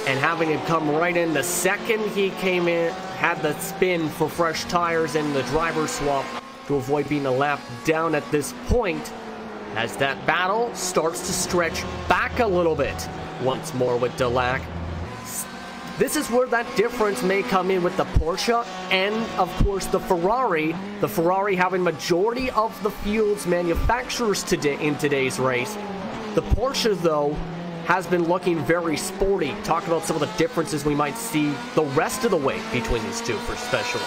and having him come right in. The second he came in, had the spin for fresh tires and the driver swap to avoid being a lap down at this point, as that battle starts to stretch back a little bit once more with Delac. This is where that difference may come in with the Porsche and, of course, the Ferrari. The Ferrari having majority of the field's manufacturers in today's race. The Porsche, though, has been looking very sporty. Talk about some of the differences we might see the rest of the way between these two, especially.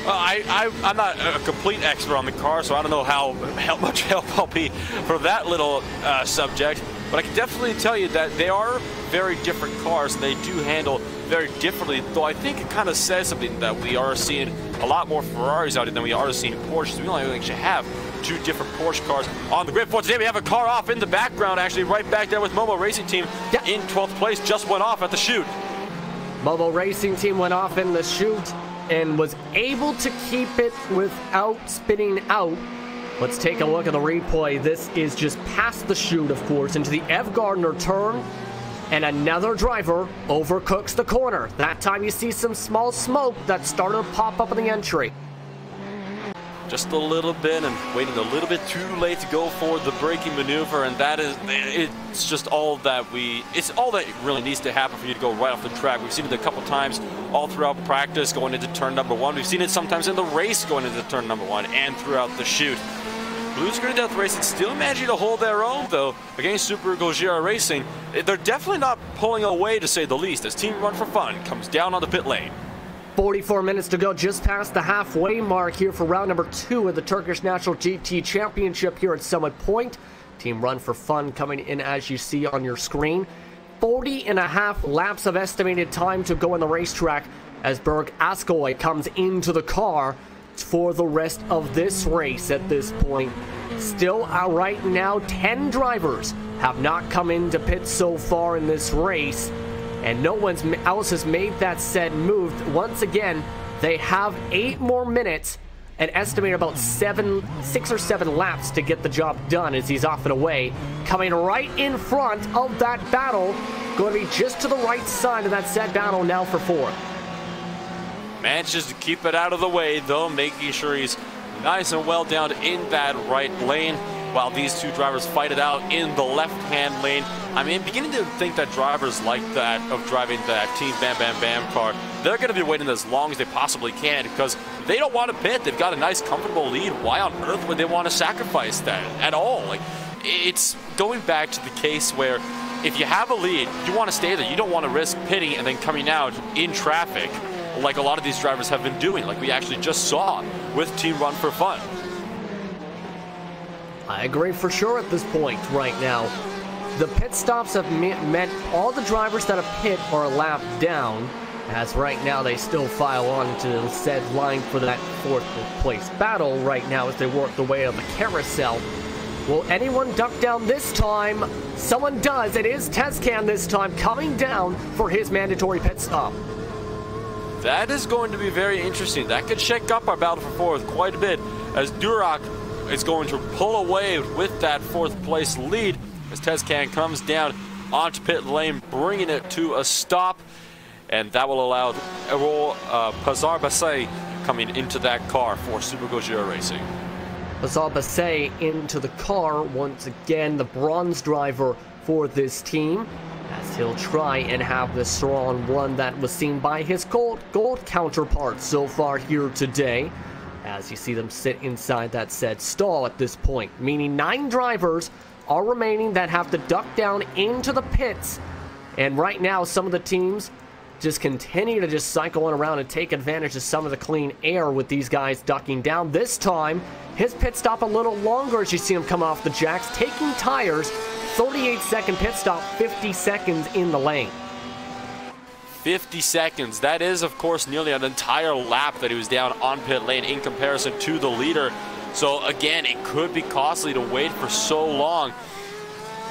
I'm not a complete expert on the car, so I don't know how much help I'll be for that little subject. But I can definitely tell you that they are very different cars, and they do handle very differently. Though I think it kind of says something that we are seeing a lot more Ferraris out here than we are seeing Porsches. We only actually have two different Porsche cars on the grid. For today, we have a car off in the background, actually right back there with Momo Racing Team in 12th place. Just went off at the chute. Momo Racing Team went off in the chute and was able to keep it without spinning out. Let's take a look at the replay. This is just past the chute, of course, into the Ev Gardner turn, and another driver overcooks the corner. That time you see some small smoke that started to pop up in the entry. Just a little bit, and waiting a little bit too late to go for the braking maneuver, and it's just all that really needs to happen for you to go right off the track. We've seen it a couple times all throughout practice going into turn number one. We've seen it sometimes in the race going into turn number one and throughout the chute. Blue Screen Death Racing still managing to hold their own, though, against Super Gojira Racing. They're definitely not pulling away, to say the least, as Team Run for Fun comes down on the pit lane. 44 minutes to go, just past the halfway mark here for round number 2 of the Turkish National GT Championship here at Summit Point. Team Run for Fun coming in as you see on your screen. 40.5 laps of estimated time to go on the racetrack as Berg Askoy comes into the car for the rest of this race at this point. Still right now, 10 drivers have not come into pit so far in this race, and no one else has made that said move. Once again, they have 8 more minutes and estimate about 6 or 7 laps to get the job done as he's off and away. Coming right in front of that battle, going to be just to the right side of that set battle now for 4th. Manages to keep it out of the way, though, making sure he's nice and well down in that right lane, while these two drivers fight it out in the left-hand lane. I mean, beginning to think that drivers like that, of driving that Team Bam Bam Bam car, they're going to be waiting as long as they possibly can, because they don't want to pit. They've got a nice, comfortable lead. Why on earth would they want to sacrifice that at all? Like, it's going back to the case where if you have a lead, you want to stay there. You don't want to risk pitting and then coming out in traffic, like a lot of these drivers have been doing, like we actually just saw with Team Run for Fun. I agree for sure at this point right now. The pit stops have meant all the drivers that have pit are a lap down, as right now they still file on to said line for that 4th place battle right now as they work their way of the carousel. Will anyone duck down this time? Someone does. It is Tezcan this time coming down for his mandatory pit stop. That is going to be very interesting. That could shake up our battle for 4th quite a bit, as Durak is going to pull away with that 4th place lead as Tezcan comes down onto pit lane, bringing it to a stop. and that will allow Pazar Basay coming into that car for Super Gojira Racing. Pazar Basay into the car once again, the bronze driver for this team, as he'll try and have the strong run that was seen by his gold counterpart so far here today, as you see them sit inside that said stall at this point, meaning 9 drivers are remaining that have to duck down into the pits. And right now some of the teams just continue to just cycle on around and take advantage of some of the clean air with these guys ducking down. This time his pit stop a little longer as you see him come off the jacks, taking tires. 38-second pit stop, 50 seconds in the lane. 50 seconds. That is, of course, nearly an entire lap that he was down on pit lane in comparison to the leader. So, again, it could be costly to wait for so long,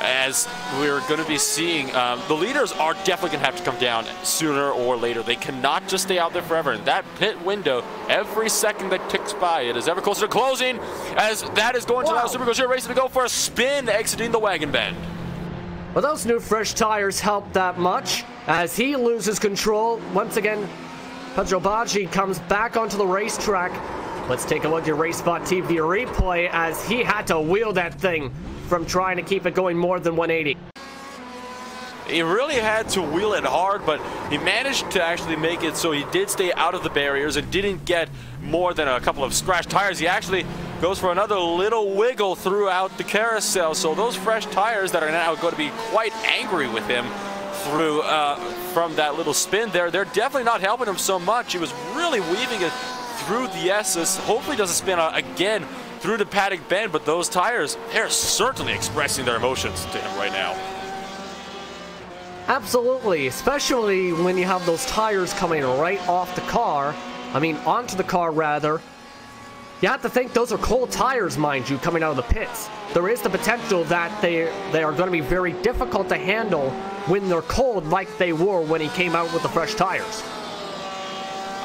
as we're going to be seeing. The leaders are definitely going to have to come down sooner or later. They cannot just stay out there forever. And that pit window, every second that ticks by, it is ever closer to closing, as that is going to allow Super Gojira Racing to go for a spin, exiting the wagon bend. Well, those new fresh tires help that much, as he loses control. Once again, Pedro Baggi comes back onto the racetrack. Let's take a look at RaceSpot TV replay, as he had to wheel that thing from trying to keep it going more than 180. He really had to wheel it hard, but he managed to actually make it so he did stay out of the barriers and didn't get more than a couple of scratched tires. He actually goes for another little wiggle throughout the carousel, so those fresh tires that are now going to be quite angry with him through from that little spin there, they're definitely not helping him so much. He was really weaving it through the S's. Hopefully doesn't spin out again through the paddock bend, but those tires, they're certainly expressing their emotions to him right now. Absolutely, especially when you have those tires coming right off the car. I mean, onto the car rather. You have to think those are cold tires, mind you, coming out of the pits. There is the potential that they are going to be very difficult to handle when they're cold, like they were when he came out with the fresh tires.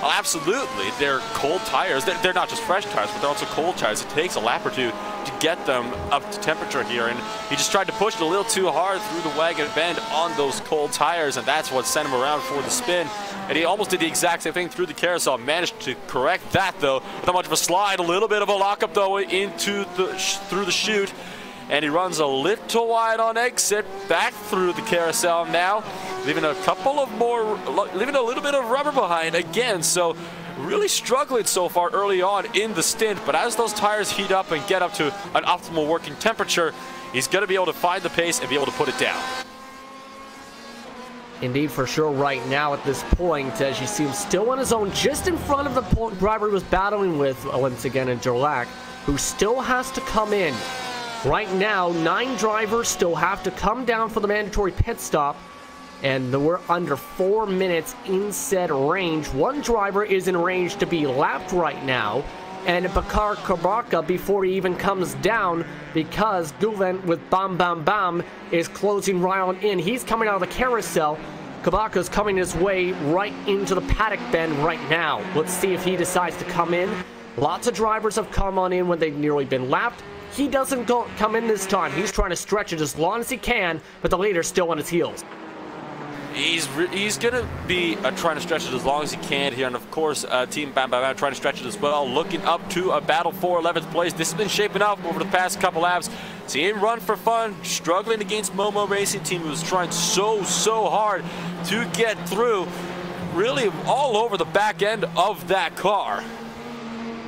Oh, absolutely. They're cold tires. They're not just fresh tires, but they're also cold tires. It takes a lap or two to get them up to temperature here, and he just tried to push it a little too hard through the wagon bend on those cold tires, and that's what sent him around for the spin. And he almost did the exact same thing through the carousel. Managed to correct that, though. Not much of a slide. A little bit of a lockup, though, into through the chute. And he runs a little wide on exit, back through the carousel now, leaving a little bit of rubber behind again. So really struggling so far early on in the stint, but as those tires heat up and get up to an optimal working temperature, he's going to be able to find the pace and be able to put it down. Indeed, for sure, right now at this point, as you see him still on his own, just in front of the driver he was battling with once again in Gerlach, who still has to come in. Right now, 9 drivers still have to come down for the mandatory pit stop, and we're under 4 minutes in said range. 1 driver is in range to be lapped right now, and Bakar Kabaka before he even comes down, because Guven with Bam Bam Bam is closing right on in. He's coming out of the carousel. Kabaka's coming his way right into the paddock bend right now. Let's see if he decides to come in. Lots of drivers have come on in when they've nearly been lapped. He doesn't come in this time. He's trying to stretch it as long as he can, but the leader's still on his heels. He's going to be trying to stretch it as long as he can here, and of course Team Bam Bam Bam trying to stretch it as well, looking up to a battle for 11th place. This has been shaping up over the past couple laps. See him run for fun, struggling against Momo Racing Team, who was trying so hard to get through, really all over the back end of that car.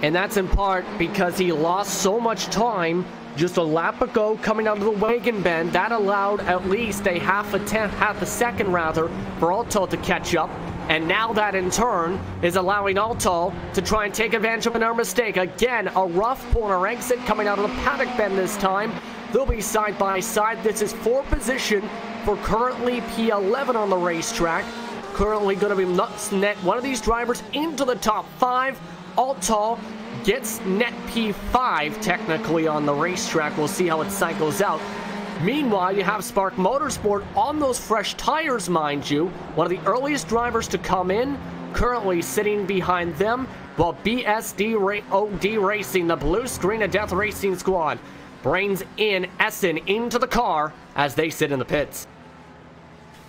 And that's in part because he lost so much time just a lap ago coming out of the wagon bend. That allowed at least a half a second rather, for Altal to catch up. And now that in turn is allowing Altal to try and take advantage of another mistake. Again, a rough corner exit coming out of the paddock bend this time. They'll be side by side. This is 4th position for currently P11 on the racetrack. Currently going to be nuts net one of these drivers into the top 5. Altal gets net P5 technically on the racetrack. We'll see how it cycles out. Meanwhile, you have Spark Motorsport on those fresh tires, mind you. One of the earliest drivers to come in, currently sitting behind them, while OD Racing, the Blue Screen of Death Racing Squad, brings in Essen into the car as they sit in the pits.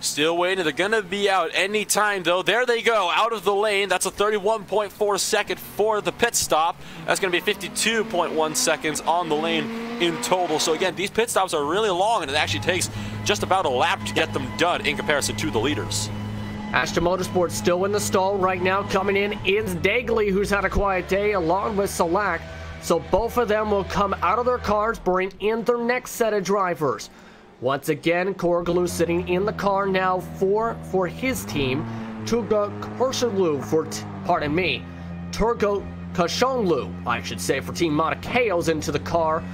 Still waiting. They're going to be out any time, though. There they go, out of the lane. That's a 31.4 second for the pit stop. That's going to be 52.1 seconds on the lane in total. So again, these pit stops are really long, and it actually takes just about a lap to get them done in comparison to the leaders. Aston Motorsports still in the stall right now. Coming in is Dagley, who's had a quiet day, along with Salak. So both of them will come out of their cars, bring in their next set of drivers. Once again, Korgalu sitting in the car now for his team. Turgo Korshulu for, Turgo Kashonlu, I should say, for Team Monacao's into the car.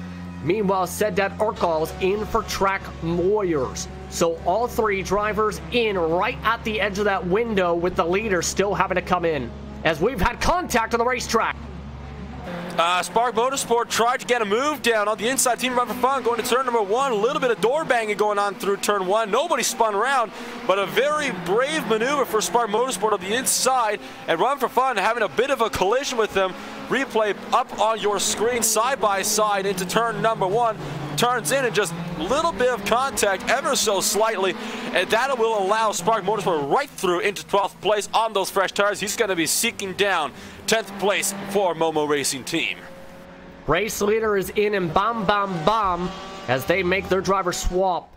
Meanwhile, Sedat Urkal's in for Track Warriors. So all three drivers in right at the edge of that window, with the leader still having to come in, as we've had contact on the racetrack. Spark Motorsport tried to get a move down on the inside. Team Run for Fun going to turn number 1. A little bit of door banging going on through turn 1. Nobody spun around, but a very brave maneuver for Spark Motorsport on the inside, and Run for Fun having a bit of a collision with them. Replay up on your screen, side by side into turn number 1. Turns in and just a little bit of contact, ever so slightly, and that will allow Spark Motorsport right through into 12th place on those fresh tires. He's going to be seeking down 10th place for Momo Racing Team. Race leader is in, and bam, bam, bam, as they make their driver swap.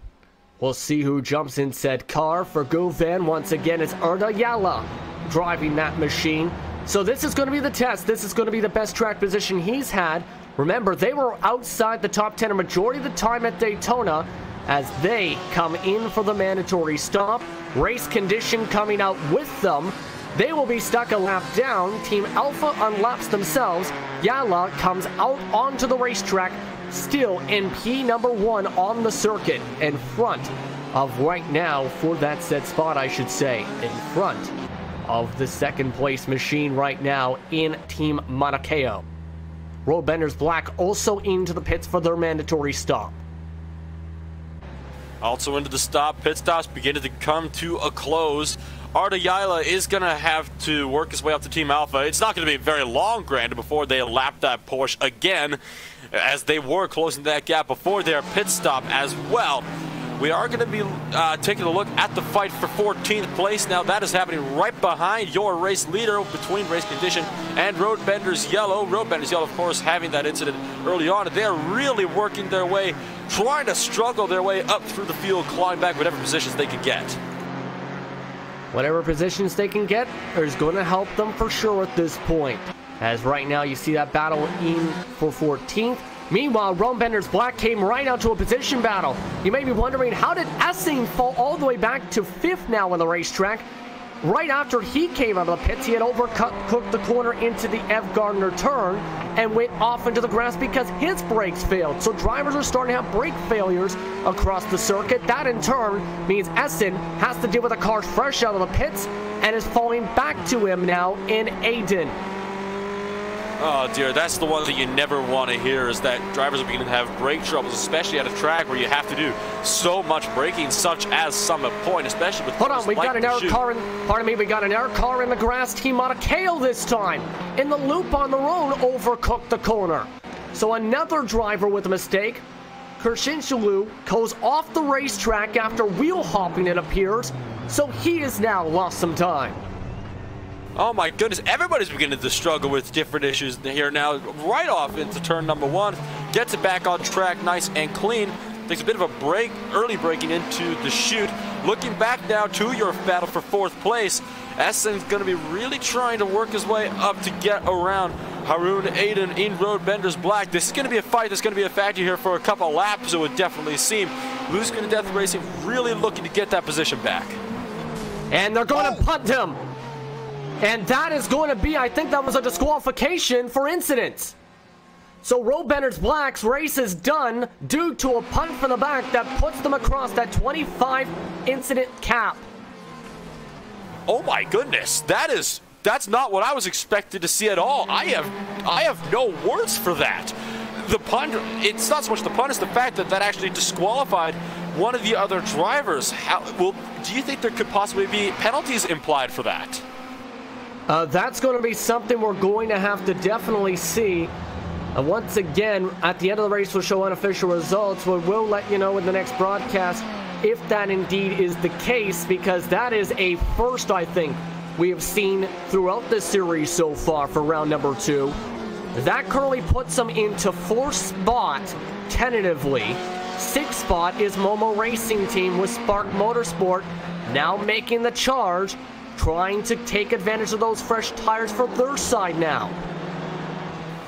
We'll see who jumps in said car. For Guven, once again, it's Erda Yala driving that machine. So this is going to be the test. This is going to be the best track position he's had. Remember, they were outside the top 10 a majority of the time at Daytona, as they come in for the mandatory stop. Race condition coming out with them. They will be stuck a lap down. Team Alpha unlaps themselves. Yala comes out onto the racetrack, still in P number 1 on the circuit, in front of right now, for that said spot, I should say, in front of the second place machine right now in Team Monacao. Roadbenders Black also into the pits for their mandatory stop. Also into the stop. Pit stops beginning to come to a close. Arda Yaila is going to have to work his way up to Team Alpha. It's not going to be very long, granted, before they lap that Porsche again, as they were closing that gap before their pit stop as well. We are going to be taking a look at the fight for 14th place now. That is happening right behind your race leader, between race condition and Roadbenders Yellow. Roadbenders Yellow, of course, having that incident early on. They're really working their way, trying to struggle their way up through the field, clawing back whatever positions they can get. Whatever positions they can get is going to help them for sure at this point. As right now you see that battle in for 14th. Meanwhile, Roadbenders Black came right out to a position battle. You may be wondering, how did Essing fall all the way back to 5th now on the racetrack? Right after he came out of the pits, he had overcooked the corner into the F. Gardner turn and went off into the grass because his brakes failed. So drivers are starting to have brake failures across the circuit. That in turn means Essing has to deal with the cars fresh out of the pits and is falling back to him now in Aiden. Oh dear, that's the one that you never want to hear, is that drivers are beginning to have brake troubles, especially at a track where you have to do so much braking, such as Summit Point, especially with... Hold on, we got an error car in, pardon me, we got an error car in the grass. Team Monacao this time, in the loop on the road, overcooked the corner. So another driver with a mistake. Kershinshalu goes off the racetrack after wheel hopping, it appears. So he has now lost some time. Oh my goodness, everybody's beginning to struggle with different issues here now. Right off into turn number 1, gets it back on track nice and clean. Takes a bit of a break, early braking into the chute. Looking back now to your battle for 4th place. Essing's going to be really trying to work his way up to get around Haroon Aiden in Roadbenders Black. This is going to be a fight that's going to be a factor here for a couple of laps, it would definitely seem. Blue Screen of Death Racing really looking to get that position back. And they're going to punt him. And that is going to be, I think that was a disqualification for incidents. So Roadbenders Black's race is done due to a punt from the back that puts them across that 25 incident cap. Oh my goodness, that's not what I was expected to see at all. I have no words for that. The punt, it's not so much the punt, it's the fact that that actually disqualified one of the other drivers. Do you think there could possibly be penalties implied for that? That's going to be something we're going to have to definitely see. Once again, at the end of the race, we'll show unofficial results. We will let you know in the next broadcast if that indeed is the case, because that is a first, I think, we have seen throughout this series so far for round number 2. That currently puts them into 4th spot, tentatively. 6th spot is Momo Racing Team with Spark Motorsport now making the charge, trying to take advantage of those fresh tires for their side now.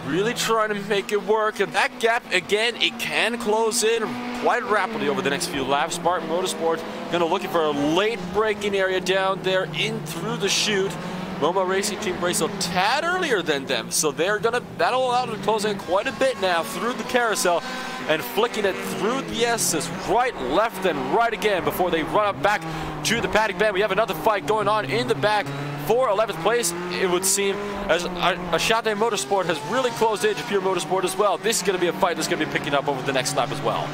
Really trying to make it work, and that gap, again, it can close in quite rapidly over the next few laps. Spark Motorsport gonna looking for a late braking area down there in through the chute. Momo Racing Team raced a tad earlier than them, so that'll allow them to close in quite a bit now through the carousel and flicking it through the S's, right, left, and right again before they run up back to the paddock bend. We have another fight going on in the back for 11th place, it would seem, as Ashade Motorsport has really closed in to Pure Motorsport as well. This is going to be a fight that's going to be picking up over the next lap as well.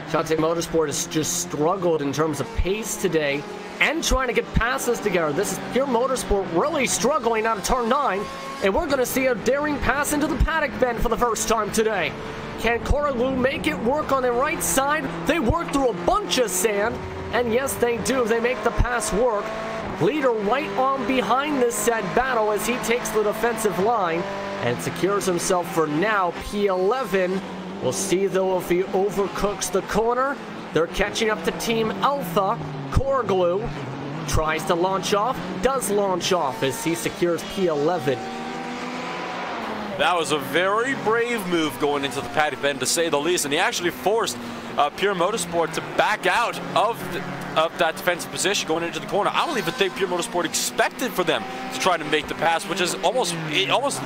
Ashade Motorsport has just struggled in terms of pace today and trying to get passes together. This is Pure Motorsport really struggling out of turn 9, and we're going to see a daring pass into the paddock bend for the first time today. Can Koroglu make it work on the right side? They work through a bunch of sand, and yes, they do. They make the pass work. Leader right on behind this said battle as he takes the defensive line and secures himself for now P11. We'll see though if he overcooks the corner. They're catching up to Team Alpha. Koroglu tries to launch off, does launch off as he secures P11. That was a very brave move going into the paddock bend, to say the least, and he actually forced Pure Motorsport to back out of that defensive position going into the corner. I don't even think Pure Motorsport expected for them to try to make the pass, which is almost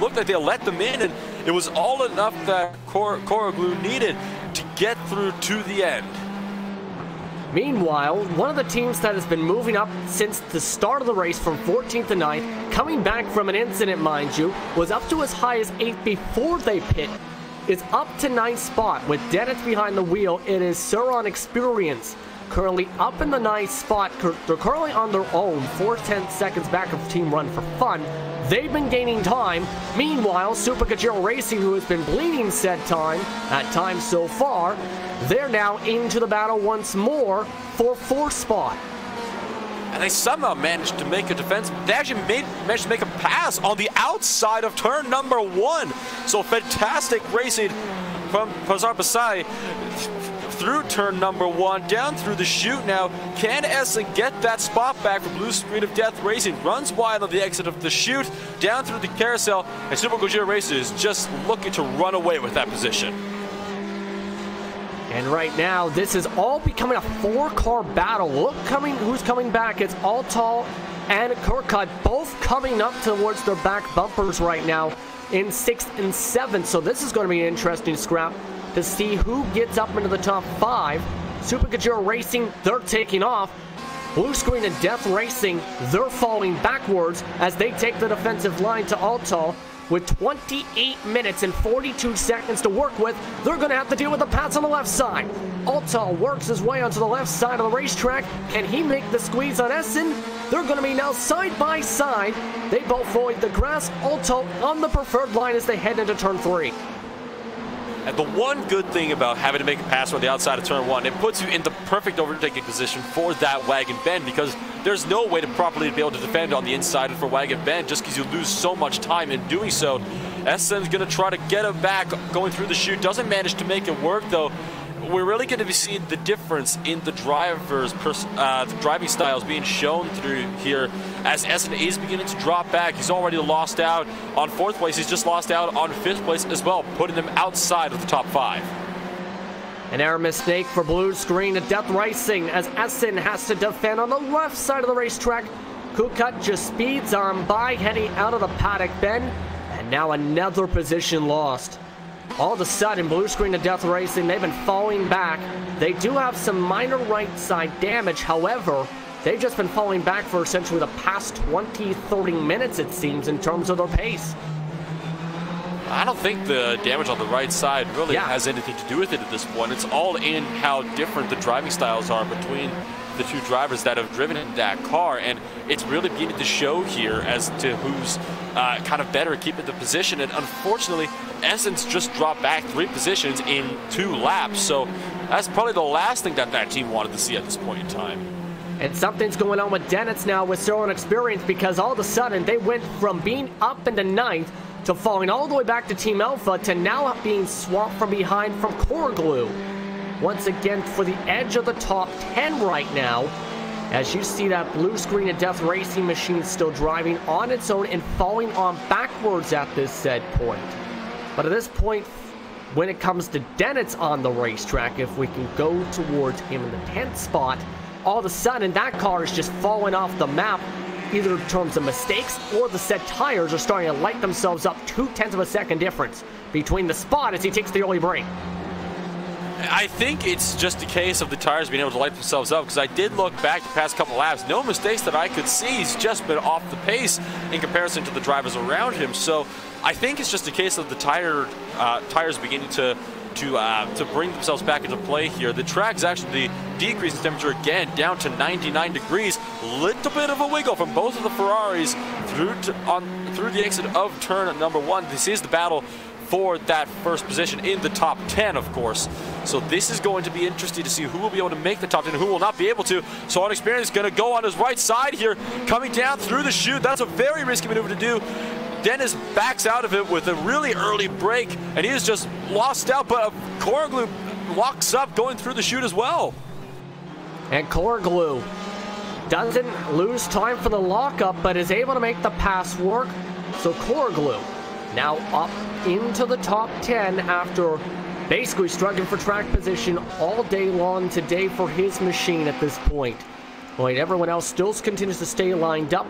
looked like they let them in, and it was all enough that Koroglu needed to get through to the end. Meanwhile, one of the teams that has been moving up since the start of the race from 14th to 9th, coming back from an incident, mind you, was up to as high as 8th before they pit, is up to 9th spot. With Dennis behind the wheel, it is Suron Experience. Currently up in the 9th spot. They're currently on their own, 4/10 seconds back of Team Run for Fun. They've been gaining time. Meanwhile, Super Kajiro Racing, who has been bleeding said time, at times so far, they're now into the battle once more for 4th spot. And they somehow managed to make a defense. They actually managed to make a pass on the outside of turn number 1. So fantastic racing from Pazar Basai through turn number 1, down through the chute now. Can Essen get that spot back for Blue Screen of Death Racing? Runs wide on the exit of the chute, down through the carousel, and Super Gojira Racing is just looking to run away with that position. And right now, this is all becoming a 4-car battle. Look who's coming back. It's Altal and Kirkut both coming up towards their back bumpers right now in 6th and 7th. So this is going to be an interesting scrap to see who gets up into the top 5. Super Kajiro Racing, they're taking off. Blue Screen and Death Racing, they're falling backwards as they take the defensive line to Altal. With 28 minutes and 42 seconds to work with, they're going to have to deal with the pass on the left side. Altal works his way onto the left side of the racetrack. Can he make the squeeze on Essen? They're going to be now side by side. They both avoid the grass. Altal on the preferred line as they head into turn 3. And the one good thing about having to make a pass on the outside of turn 1, it puts you in the perfect overtaking position for that wagon bend, because there's no way to properly be able to defend on the inside for wagon bend just because you lose so much time in doing so. Essen's going to try to get him back going through the chute. Doesn't manage to make it work, though. We're really going to be seeing the difference in the drivers' driving styles being shown through here as Essen is beginning to drop back. He's already lost out on 4th place. He's just lost out on 5th place as well, putting them outside of the top 5. An error mistake for Blue Screen at Death Racing as Essen has to defend on the left side of the racetrack. Kukut just speeds on by, heading out of the paddock bend, and now another position lost. All of a sudden, Blue Screen and Death Racing, they've been falling back. They do have some minor right side damage. However, they've just been falling back for essentially the past 20-30 minutes, it seems, in terms of their pace. I don't think the damage on the right side really has anything to do with it at this point. It's all in how different the driving styles are between the two drivers that have driven in that car, and it's really beginning to show here as to who's kind of better at keeping the position. And unfortunately, Essen's just dropped back 3 positions in 2 laps, so That's probably the last thing that team wanted to see at this point in time. And something's going on with Dennis now with Zero Experience, because all of a sudden they went from being up into 9th to falling all the way back to Team Alpha to now being swamped from behind from Core Glue. Once again for the edge of the top 10 right now, as you see that blue screen of Death Racing machine still driving on its own and falling on backwards at this said point. But at this point, when it comes to Dennis on the racetrack, if we can go towards him in the 10th spot, all of a sudden that car is just falling off the map, either in terms of mistakes or the set tires are starting to light themselves up. 0.2 of a second difference between the spot as he takes the early break. I think it's just a case of the tires being able to light themselves up, because I did look back the past couple laps. No mistakes that I could see. He's just been off the pace in comparison to the drivers around him. So I think it's just a case of the tires beginning to bring themselves back into play here. The track's actually decreasing temperature again down to 99 degrees. Little bit of a wiggle from both of the Ferraris through the exit of turn number 1. This is the battle for that first position in the top 10, of course. So this is going to be interesting to see who will be able to make the top 10 and who will not be able to. So Unexperienced is going to go on his right side here, coming down through the chute. That's a very risky maneuver to do. Dennis backs out of it with a really early break, and he is just lost out, but Core Glue walks up going through the chute as well. And Core Glue doesn't lose time for the lockup, but is able to make the pass work. So Core Glue now up into the top 10 after basically struggling for track position all day long today for his machine at this point. While everyone else still continues to stay lined up.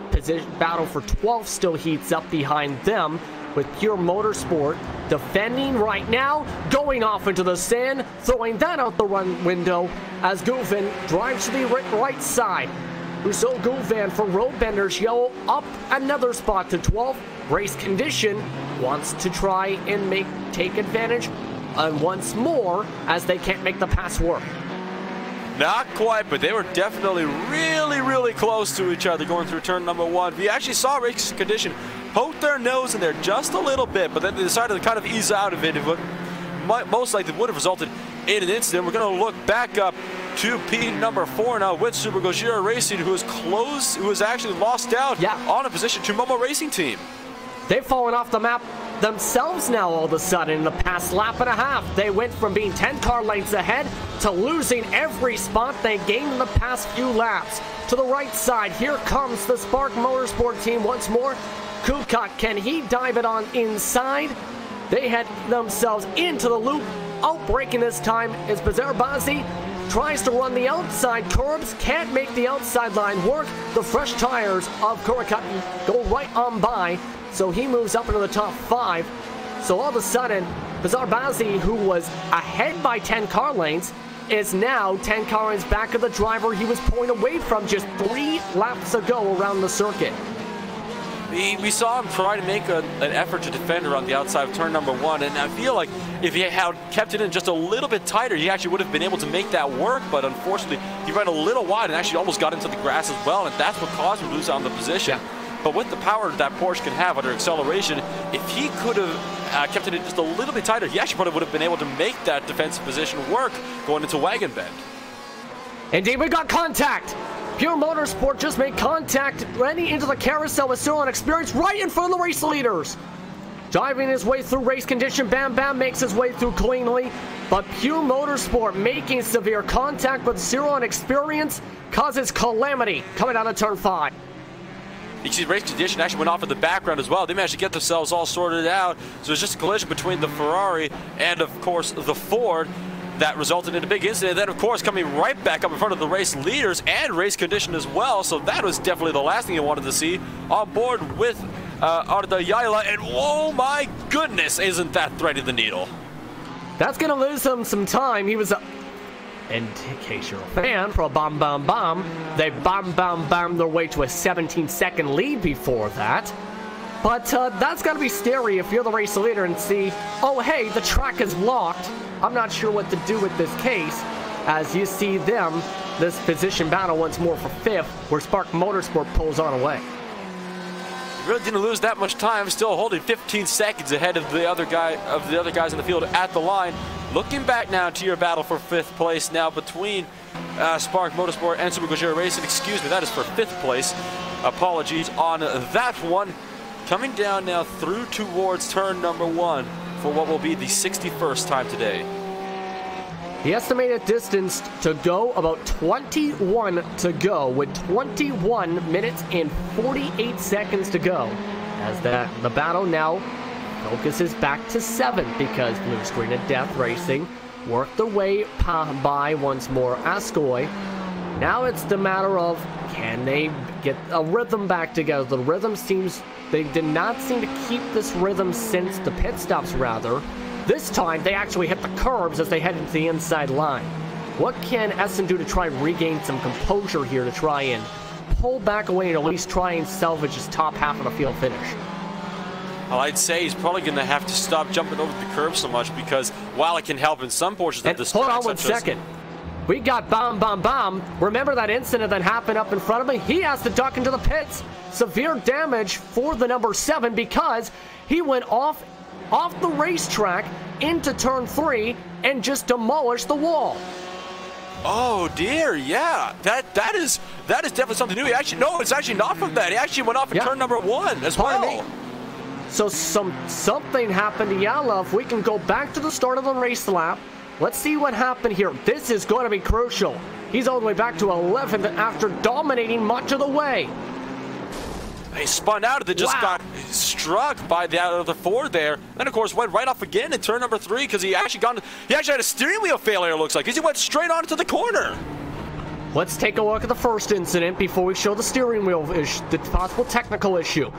Battle for 12th still heats up behind them, with Pure Motorsport defending right now, going off into the sand, throwing that out the window as Goofin drives to the right side. Rousseau Goufan for Roadbenders Yellow up another spot to 12th. Race Condition wants to try and take advantage, and once more as they can't make the pass work. Not quite, but they were definitely really close to each other going through turn number 1. We actually saw Race Condition poke their nose in there just a little bit, but then they decided to kind of ease out of it. It most likely would have resulted in an incident. We're going to look back up to P number 4 now with Super Gojira Racing, who has actually lost out on a position to Momo Racing Team. They've fallen off the map themselves now all of a sudden in the past lap and a half. They went from being 10 car lengths ahead to losing every spot they gained in the past few laps. To the right side, here comes the Spark Motorsport team once more. Kukat, can he dive it on inside? They head themselves into the loop. Outbreaking this time is Bazarbazi. Tries to run the outside curbs, can't make the outside line work. The fresh tires of Kukat go right on by, so he moves up into the top 5. So all of a sudden, Bazarbazi, who was ahead by 10 car lengths, is now 10 car lengths back of the driver he was pulling away from just 3 laps ago around the circuit. We saw him try to make an effort to defend around the outside of turn number 1, and I feel like if he had kept it in just a little bit tighter, he actually would have been able to make that work, but unfortunately, he ran a little wide and actually almost got into the grass as well, and that's what caused him to lose on the position. But with the power that Porsche can have under acceleration, if he could have kept it in just a little bit tighter, he actually probably would have been able to make that defensive position work going into Wagon Bend. Indeed, we got contact. Pure Motorsport just made contact, running into the carousel with Zero Experience right in front of the race leaders. Driving his way through Race Condition, Bam Bam makes his way through cleanly, but Pure Motorsport making severe contact with Zero Experience causes calamity coming out of turn 5. You can see Race Condition actually went off in the background as well. They managed to get themselves all sorted out. So it's just a collision between the Ferrari and, of course, the Ford that resulted in a big incident. Then, of course, coming right back up in front of the race leaders and Race Condition as well. So that was definitely the last thing you wanted to see on board with Arda Yaila. And oh my goodness, isn't that threading the needle? That's going to lose him some time. He was in case you're a fan, for a bomb, they bomb their way to a 17-second lead before that. But that's got to be scary if you're the race leader and see, oh, hey, the track is locked. I'm not sure what to do with this case. As you see them, this position battle once more for 5th, where Spark Motorsport pulls on away. Really didn't lose that much time, still holding 15 seconds ahead of the other guys in the field at the line. Looking back now to your battle for 5th place now between Spark Motorsport and Super Gojira Racing. Excuse me, that is for 5th place. Apologies on that one. Coming down now through towards turn number 1 for what will be the 61st time today. The estimated distance to go, about 21 to go, with 21 minutes and 48 seconds to go. As the battle now focuses back to 7th because Blue Screen of Death Racing worked their way by once more Ascoy. Now it's the matter of, can they get a rhythm back together? The rhythm seems, they did not seem to keep this rhythm since the pit stops, rather. This time they actually hit the curbs as they head into the inside line. What can Essen do to try and regain some composure here to try and pull back away and at least try and salvage his top half of the field finish? Well, I'd say he's probably going to have to stop jumping over the curb so much, because while it can help in some portions of this track, hold on one second. We got bomb, bomb, bomb. Remember that incident that happened up in front of me? He has to duck into the pits. Severe damage for the number 7 because he went off the racetrack into turn 3 and just demolished the wall. Oh dear, yeah, that is definitely something new. He actually, no, it's actually not from that. He actually went off in turn number 1 as well. So something happened to Yala. If we can go back to the start of the race lap, let's see what happened here. This is going to be crucial. He's all the way back to 11th after dominating much of the way. He spun out and then just got struck by the out of the 4 there. Then of course went right off again in turn number 3 because he actually had a steering wheel failure, it looks like, because he went straight on into the corner. Let's take a look at the first incident before we show the steering wheel issue, the possible technical issue.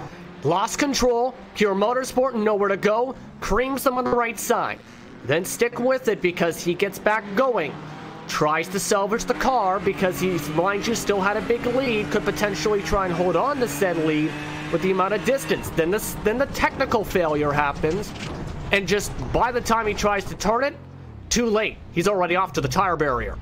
Lost control, Pure Motorsport, nowhere to go, creams them on the right side. Then stick with it because he gets back going. Tries to salvage the car because he, mind you, still had a big lead, could potentially try and hold on to said lead with the amount of distance. Then the technical failure happens, and just by the time he tries to turn it, too late. He's already off to the tire barrier.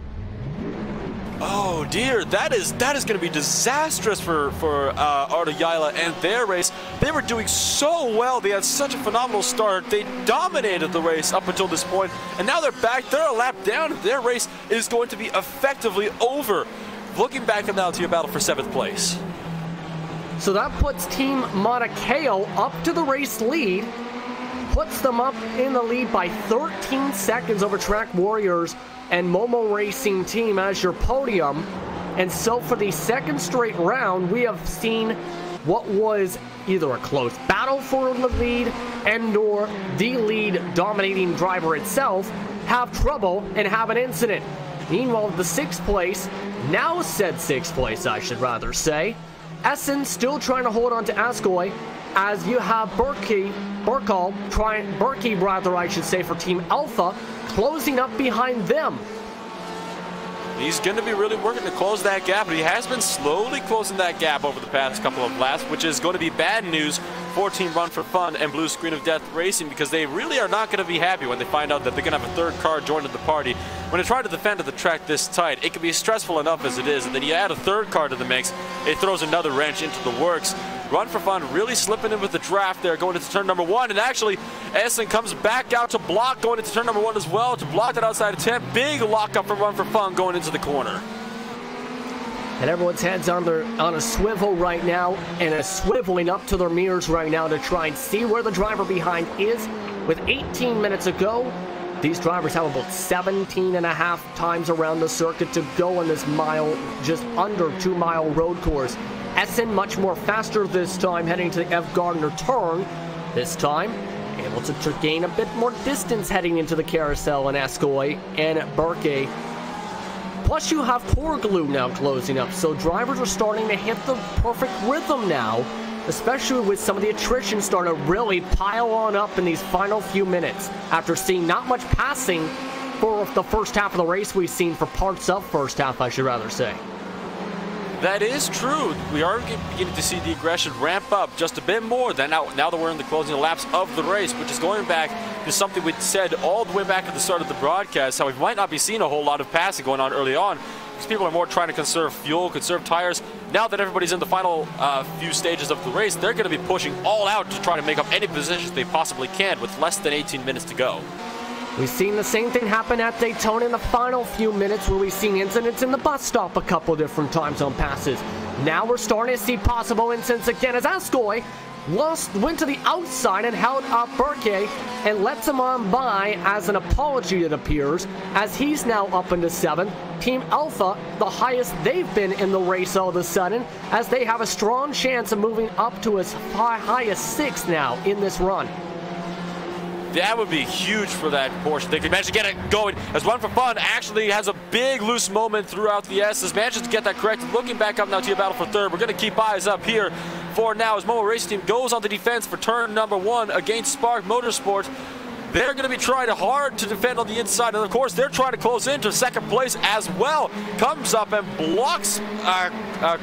Oh dear, that is going to be disastrous for Arda Yala and their race. They were doing so well. They had such a phenomenal start. They dominated the race up until this point, and now they're back. They're a lap down. Their race is going to be effectively over. Looking back now to your battle for 7th place. So that puts Team Monacao up to the race lead, puts them up in the lead by 13 seconds over Track Warriors and Momo Racing Team as your podium. And so for the second straight round, we have seen what was either a close battle for the lead and or the lead dominating driver itself have trouble and have an incident. Meanwhile, the 6th place, now said 6th place I should rather say, Essen still trying to hold on to Ascoy, as you have Berkey for Team Alpha, closing up behind them. He's going to be really working to close that gap, but he has been slowly closing that gap over the past couple of laps, which is going to be bad news for Team Run for Fun and Blue Screen of Death Racing, because they really are not going to be happy when they find out that they're going to have a 3rd car joining the party. When they try to defend the track this tight, it can be stressful enough as it is, and then you add a 3rd car to the mix, it throws another wrench into the works. Run for Fun really slipping in with the draft there going into turn number 1, and actually Essen comes back out to block going into turn number 1 as well, to block that outside attempt. Big lockup for Run for Fun going into the corner. And everyone's heads on a swivel right now, and is swiveling up to their mirrors right now to try and see where the driver behind is. With 18 minutes to go, these drivers have about 17.5 times around the circuit to go on this mile, just under 2-mile road course. Essen much more faster this time, heading to the F. Gardner turn. This time, able to gain a bit more distance heading into the carousel in Ascoy and Berkey. Plus you have Porglue now closing up, so drivers are starting to hit the perfect rhythm now, especially with some of the attrition starting to really pile on up in these final few minutes after seeing not much passing for the first half of the race we've seen for parts of first half, I should rather say. That is true. We are beginning to see the aggression ramp up just a bit more than now that we're in the closing laps of the race, which is going back to something we said all the way back at the start of the broadcast, how we might not be seeing a whole lot of passing going on early on, because people are more trying to conserve fuel, conserve tires. Now that everybody's in the final few stages of the race, they're going to be pushing all out to try to make up any positions they possibly can with less than 18 minutes to go. We've seen the same thing happen at Daytona in the final few minutes, where we've seen incidents in the bus stop a couple different times on passes. Now we're starting to see possible incidents again as Ascoy went to the outside and held up Burke and lets him on by as an apology, it appears, as he's now up into 7th. Team Alpha, the highest they've been in the race all of a sudden, as they have a strong chance of moving up to as high as 6th now in this run. That would be huge for that Porsche. They could manage to get it going, as Run for Fun actually has a big loose moment throughout the S's. Manages to get that correct. Looking back up now to a battle for 3rd. We're going to keep eyes up here for now as Momo Racing Team goes on the defense for turn number 1 against Spark Motorsport. They're going to be trying hard to defend on the inside, and of course they're trying to close into 2nd place as well. Comes up and blocks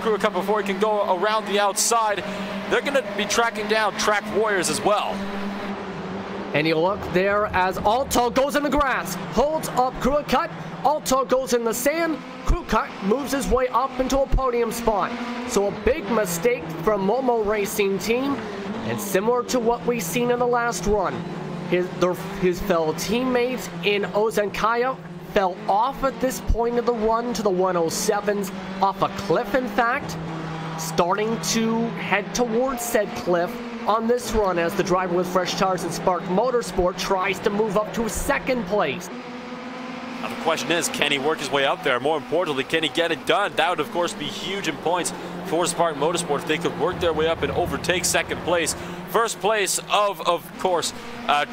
Crew Cup before he can go around the outside. They're going to be tracking down Track Warriors as well. And you look there as Alto goes in the grass, holds up Crew Cut. Alto goes in the sand. Crew Cut moves his way up into a podium spot. So a big mistake from Momo Racing Team, and similar to what we've seen in the last run. His fellow teammates in Ozenkaya fell off at this point of the run to the 107s, off a cliff in fact, starting to head towards said cliff on this run as the driver with fresh tires in Spark Motorsport tries to move up to 2nd place. Now the question is, can he work his way up there? More importantly, can he get it done? That would, of course, be huge in points for Spark Motorsport if they could work their way up and overtake 2nd place. 1st place of course,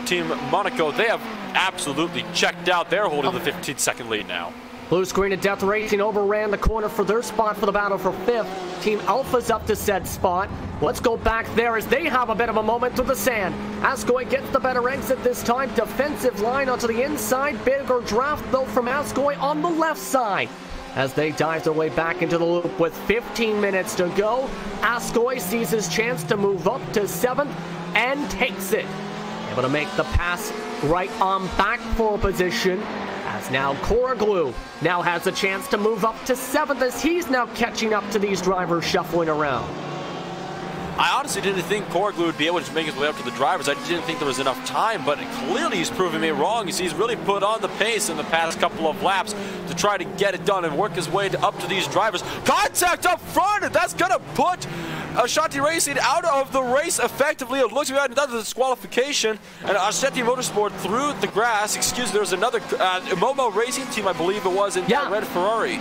Team Monaco. They have absolutely checked out. They're holding the 15-second lead now. Blue Screen of Death Racing overran the corner for their spot for the battle for 5th. Team Alpha's up to said spot. Let's go back there as they have a bit of a moment through the sand. Ascoy gets the better exit this time. Defensive line onto the inside. Bigger draft though from Ascoy on the left side. As they dive their way back into the loop with 15 minutes to go, Ascoy sees his chance to move up to 7th and takes it. Able to make the pass right on back for position. As now Koroglu now has a chance to move up to 7th as he's now catching up to these drivers shuffling around. I honestly didn't think Koroglu would be able to make his way up to the drivers. I didn't think there was enough time, but clearly he's proving me wrong. He's really put on the pace in the past couple of laps to try to get it done and work his way up to these drivers. Contact up front, and that's going to put Ashanti Racing out of the race effectively. It looks like another disqualification, and Ashanti Motorsport through the grass. Excuse me, there's another Momo Racing Team, I believe it was, in that red Ferrari.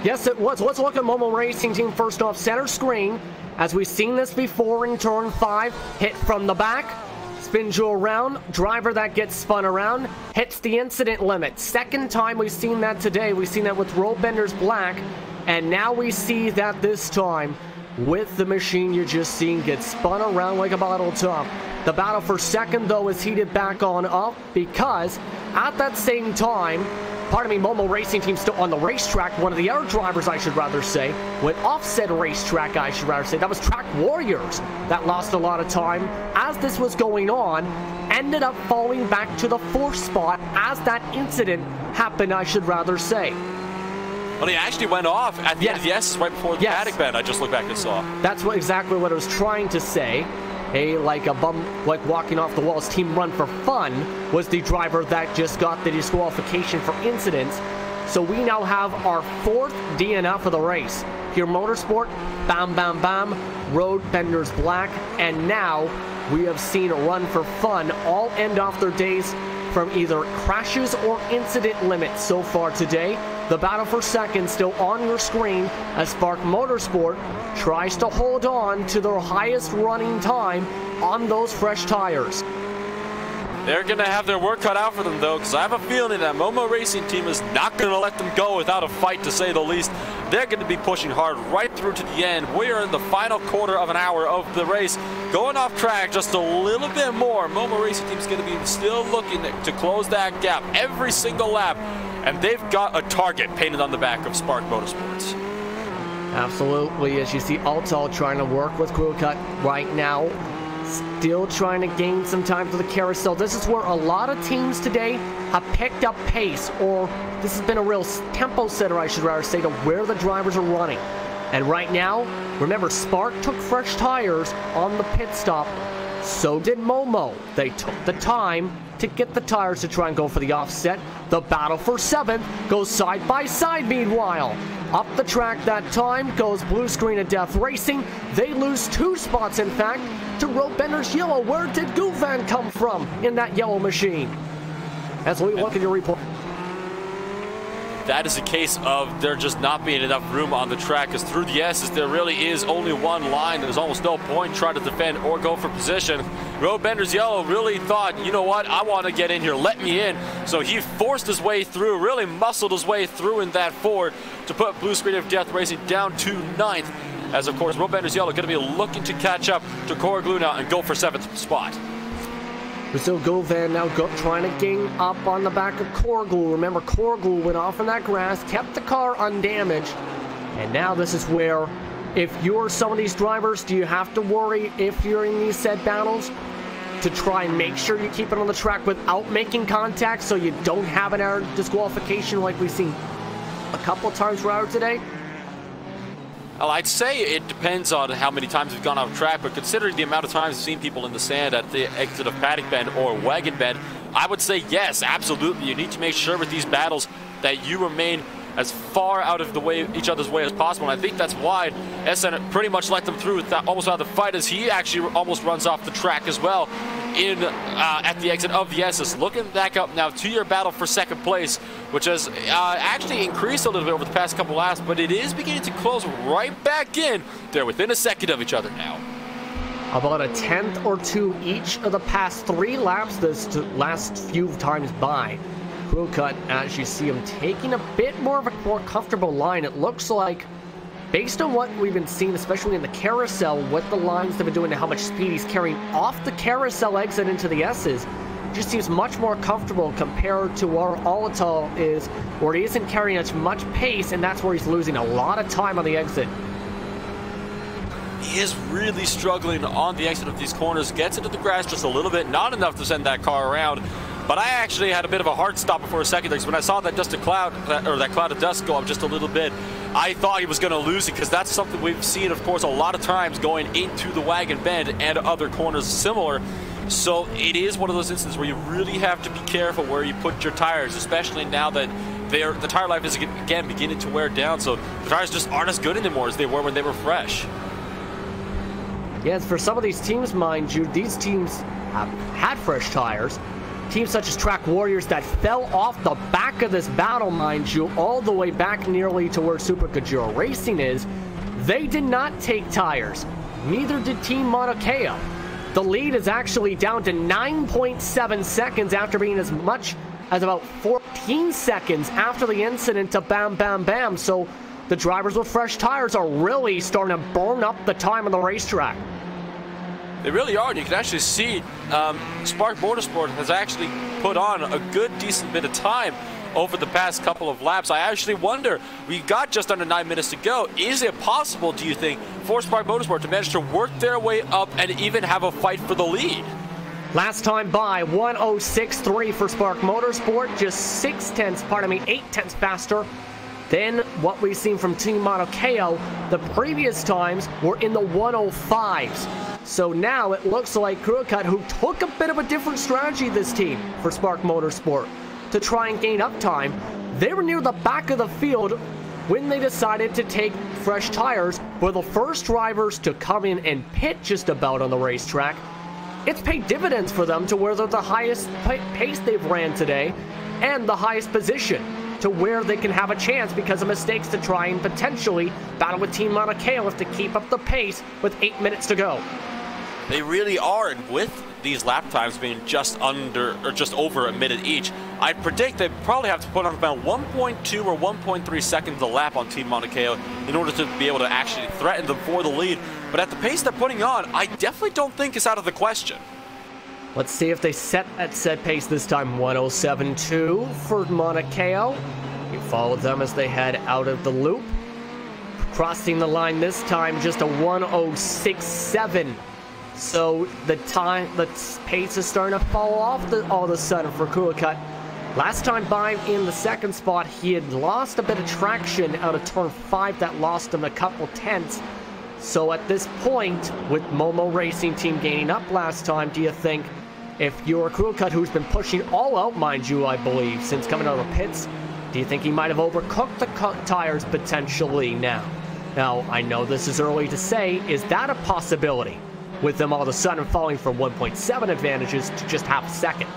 Yes, it was. Let's look at Momo Racing Team first off center screen. As we've seen this before in turn 5, hit from the back, spins you around, driver that gets spun around, hits the incident limit. 2nd time we've seen that today. We've seen that with Road Benders Black, and now we see that this time with the machine you're just seeing get spun around like a bottle top. The battle for 2nd though is heated back on up because at that same time, Momo Racing Team still on the racetrack. One of the other drivers, I should rather say, went offset racetrack, I should rather say. That was Track Warriors that lost a lot of time as this was going on, ended up falling back to the 4th spot as that incident happened, I should rather say. Well, he actually went off at the end of the S right before the paddock bend. I just looked back and saw. That's exactly what I was trying to say. Like a bum, like walking off the walls. Team Run for Fun was the driver that just got the disqualification for incidents. So we now have our 4th DNF of the race. Here Motorsport, bam, bam, bam, Road Benders Black, and now we have seen Run for Fun all end off their days from either crashes or incident limits so far today. The battle for 2nd still on your screen as Spark Motorsport tries to hold on to their highest running time on those fresh tires. They're going to have their work cut out for them, though, because I have a feeling that Momo Racing Team is not going to let them go without a fight, to say the least. They're going to be pushing hard right through to the end. We are in the final quarter of an hour of the race. Going off track just a little bit more. Momo Racing Team is going to be still looking to close that gap every single lap. And they've got a target painted on the back of Spark Motorsports. Absolutely, as you see Alto trying to work with Crew Cut right now. Still trying to gain some time for the carousel. This is where a lot of teams today have picked up pace, or this has been a real tempo setter, I should rather say, to where the drivers are running. And right now, remember, Spark took fresh tires on the pit stop, So did Momo. They took the time to get the tires to try and go for the offset. The battle for 7th goes side by side meanwhile. Up the track that time goes Blue Screen of Death Racing. They lose 2 spots, in fact, to Road Bender's Yellow. Where did Guvan come from in that yellow machine? As we look at your report. That is a case of there just not being enough room on the track, because through the S's there really is only one line. There's almost no point trying to defend or go for position. Road Bender's Yellow really thought, you know what, I want to get in here, let me in. So he forced his way through, really muscled his way through in that Ford to put Blue Screen of Death Racing down to 9th. As of course Road Bender's Yellow going to be looking to catch up to Koroglu now and go for 7th spot. So Govan now trying to gain up on the back of Koroglu. Remember, Koroglu went off in that grass, kept the car undamaged. And now this is where, if you're some of these drivers, do you have to worry if you're in these said battles to try and make sure you keep it on the track without making contact so you don't have an error disqualification like we've seen a couple of times throughout today? Well, I'd say it depends on how many times we've gone off track, but considering the amount of times we've seen people in the sand at the exit of Paddock Bend or Wagon Bend, I would say yes, absolutely. You need to make sure with these battles that you remain as far out of the way, each other's way as possible. And I think that's why SN pretty much let them through almost out of the fight, as he actually almost runs off the track as well at the exit of the SS. Looking back up now to your battle for 2nd place, which has actually increased a little bit over the past couple laps, but it is beginning to close right back in. They're within a second of each other now. About a 10th or 2 each of the past 3 laps this last few times by. Crew Cut, as you see him taking a bit more of a more comfortable line. It looks like, based on what we've been seeing, especially in the carousel, what the lines have been doing and how much speed he's carrying off the carousel exit into the S's, just seems much more comfortable compared to where Olatal is, where he isn't carrying as much pace, and that's where he's losing a lot of time on the exit. He is really struggling on the exit of these corners, gets into the grass just a little bit, not enough to send that car around. But I actually had a bit of a heart stopper for a second there, because when I saw that that cloud of dust go up just a little bit, I thought he was going to lose it, because that's something we've seen, of course, a lot of times going into the Wagon Bend and other corners similar. So it is one of those instances where you really have to be careful where you put your tires, especially now that the tire life is again beginning to wear down. So the tires just aren't as good anymore as they were when they were fresh. Yes, for some of these teams, mind you, these teams have had fresh tires. Teams such as Track Warriors that fell off the back of this battle, mind you, all the way back nearly to where Super Kajura Racing is, they did not take tires. Neither did Team Mauna Kea. The lead is actually down to 9.7 seconds after being as much as about 14 seconds after the incident to Bam Bam Bam. So the drivers with fresh tires are really starting to burn up the time on the racetrack. They really are. You can actually see Spark Motorsport has actually put on a good, decent bit of time over the past couple of laps. I actually wonder, we got just under 9 minutes to go. Is it possible, do you think, for Spark Motorsport to manage to work their way up and even have a fight for the lead? Last time by, 1:06.3 for Spark Motorsport, just 8 tenths faster than what we've seen from Team Mauna Kea. The previous times were in the 1:05s. So now it looks like Kurokat, who took a bit of a different strategy this team for Spark Motorsport to try and gain up time, they were near the back of the field when they decided to take fresh tires, were the first drivers to come in and pit just about on the racetrack. It's paid dividends for them to where they're the highest pace they've ran today and the highest position to where they can have a chance because of mistakes to try and potentially battle with Team Mauna Kea to keep up the pace with 8 minutes to go. They really are, and with these lap times being just under or just over a minute each, I predict they probably have to put on about 1.2 or 1.3 seconds a lap on Team Mauna Kea in order to be able to actually threaten them for the lead. But at the pace they're putting on, I definitely don't think it's out of the question. Let's see if they set that set pace this time. 1:07.2 for Mauna Kea. You follow them as they head out of the loop. Crossing the line this time, just a 1:06.7. So the pace is starting to fall off all of a sudden for Kulikat. Last time by in the second spot, he had lost a bit of traction out of turn 5 that lost him a couple tenths. So at this point, with Momo Racing Team gaining up last time, do you think if you're a Crew Cut who's been pushing all out, mind you, I believe, since coming out of the pits, do you think he might have overcooked the tires potentially now? Now, I know this is early to say, is that a possibility? With them all of a sudden falling from 1.7 advantages to just half a second.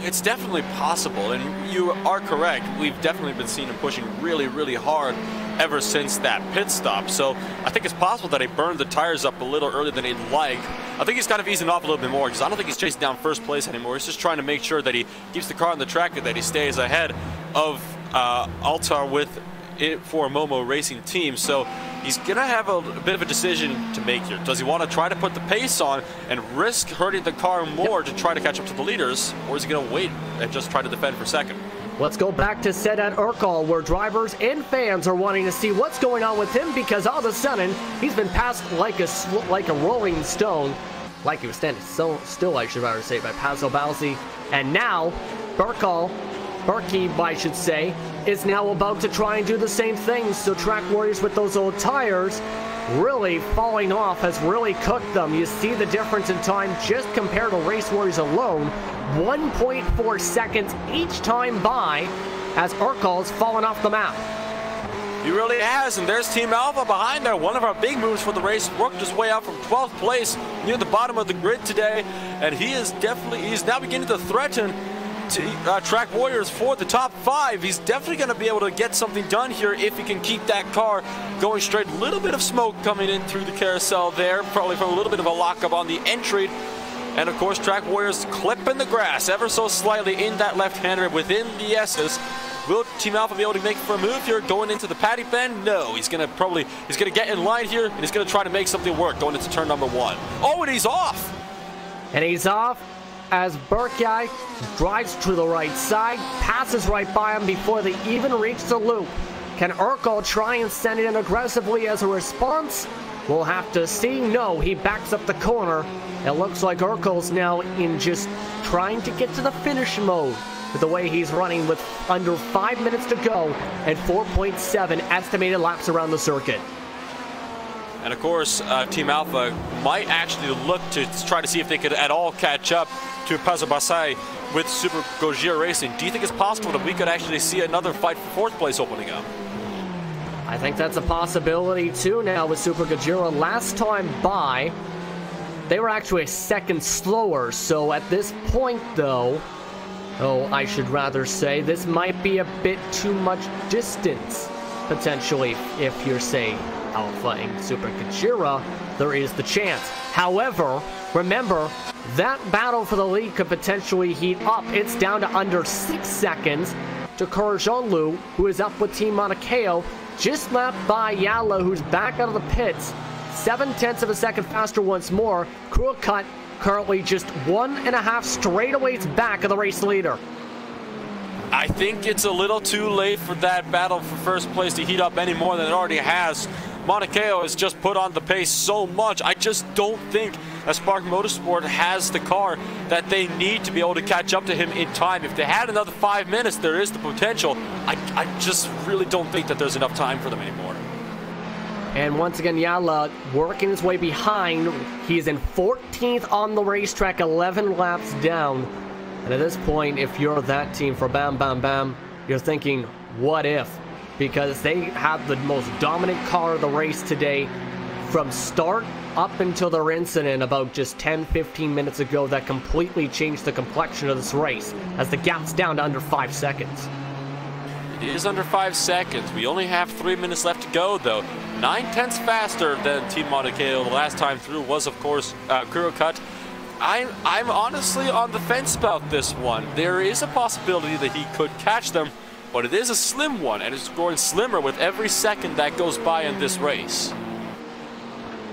It's definitely possible, and you are correct. We've definitely been seeing him pushing really, really hard ever since that pit stop. So I think it's possible that he burned the tires up a little earlier than he'd like. I think he's kind of easing off a little bit more because I don't think he's chasing down first place anymore. He's just trying to make sure that he keeps the car on the track and that he stays ahead of Altar with it for Momo Racing Team. So he's going to have a bit of a decision to make here. Does he want to try to put the pace on and risk hurting the car more to try to catch up to the leaders, or is he going to wait and just try to defend for second? Let's go back to Sedat Erkal, where drivers and fans are wanting to see what's going on with him, because all of a sudden he's been passed like a rolling stone, like he was standing so still, I should rather say, by Pazo Balzi. And now Berkey, I should say, is now about to try and do the same thing. So Track Warriors with those old tires really falling off has really cooked them. You see the difference in time just compared to Race Warriors alone. 1.4 seconds each time by as Erkal's fallen off the map. He really has, and there's Team Alpha behind there. One of our big moves for the race, worked his way out from 12th place near the bottom of the grid today, and he's now beginning to threaten Track Warriors for the top 5. He's definitely going to be able to get something done here if he can keep that car going straight. A little bit of smoke coming in through the carousel there, probably from a little bit of a lockup on the entry. And of course, Track Warriors clipping the grass ever so slightly in that left-hander within the S's. Will Team Alpha be able to make for a move here going into the paddy bend? No, he's gonna get in line here, and he's gonna try to make something work going into turn number 1. Oh, and he's off! And he's off as Berkey drives to the right side, passes right by him before they even reach the loop. Can Erkal try and send it in aggressively as a response? We'll have to see. No, he backs up the corner. It looks like Erkal's now in just trying to get to the finish mode with the way he's running with under 5 minutes to go and 4.7 estimated laps around the circuit. And of course, Team Alpha might actually look to try to see if they could at all catch up to Pazabasai with Super Gojira Racing. Do you think it's possible that we could actually see another fight for 4th place opening up? I think that's a possibility too now with Super Gojira. Last time by, they were actually a second slower. So at this point though, I should rather say this might be a bit too much distance potentially if you're, say, Alpha and Super Gojira. There is the chance. However, remember, that battle for the lead could potentially heat up. It's down to under 6 seconds to Jean-Lu, who is up with Team Mauna Kea, just lapped by Yala, who's back out of the pits. 0.7 of a second faster once more. Crew Cut currently just 1.5 straightaways back of the race leader. I think it's a little too late for that battle for first place to heat up any more than it already has. Mauna Kea has just put on the pace so much. I just don't think that Spark Motorsport has the car that they need to be able to catch up to him in time. If they had another 5 minutes, there is the potential. I just really don't think that there's enough time for them anymore. And once again, Yala working his way behind. He's in 14th on the racetrack, 11 laps down. And at this point, if you're that team for Bam Bam Bam, you're thinking, what if? Because they have the most dominant car of the race today from start up until their incident about just 10-15 minutes ago that completely changed the complexion of this race as the gap's down to under 5 seconds. It is under 5 seconds. We only have 3 minutes left to go, though. 9/10 faster than Team Mauna Kea the last time through was, of course, Kuro Cut. I'm honestly on the fence about this one. There is a possibility that he could catch them, but it is a slim one, and it's growing slimmer with every second that goes by in this race.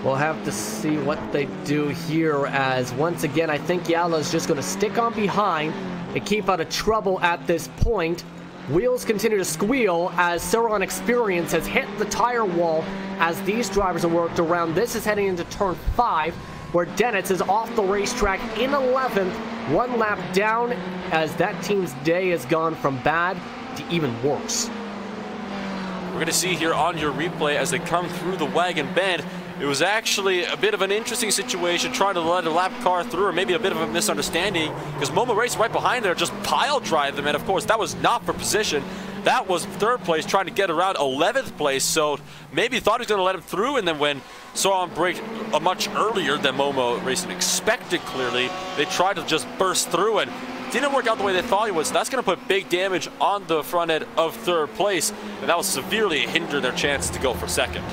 We'll have to see what they do here, as once again, I think Yala's just going to stick on behind and keep out of trouble at this point. Wheels continue to squeal as Cyril Experience has hit the tire wall as these drivers are worked around. This is heading into turn 5, where Dennis is off the racetrack in 11th, 1 lap down, as that team's day has gone from bad to even worse. We're going to see here on your replay as they come through the wagon bend. It was actually a bit of an interesting situation trying to let a lap car through, or maybe a bit of a misunderstanding, because Momo Race right behind there just pile drive them, and of course that was not for position. That was third place trying to get around 11th place, so maybe thought he was going to let him through, and then when saw him break much earlier than Momo Racing expected, clearly, they tried to just burst through, and didn't work out the way they thought it was. So that's going to put big damage on the front end of third place, and that will severely hinder their chance to go for second.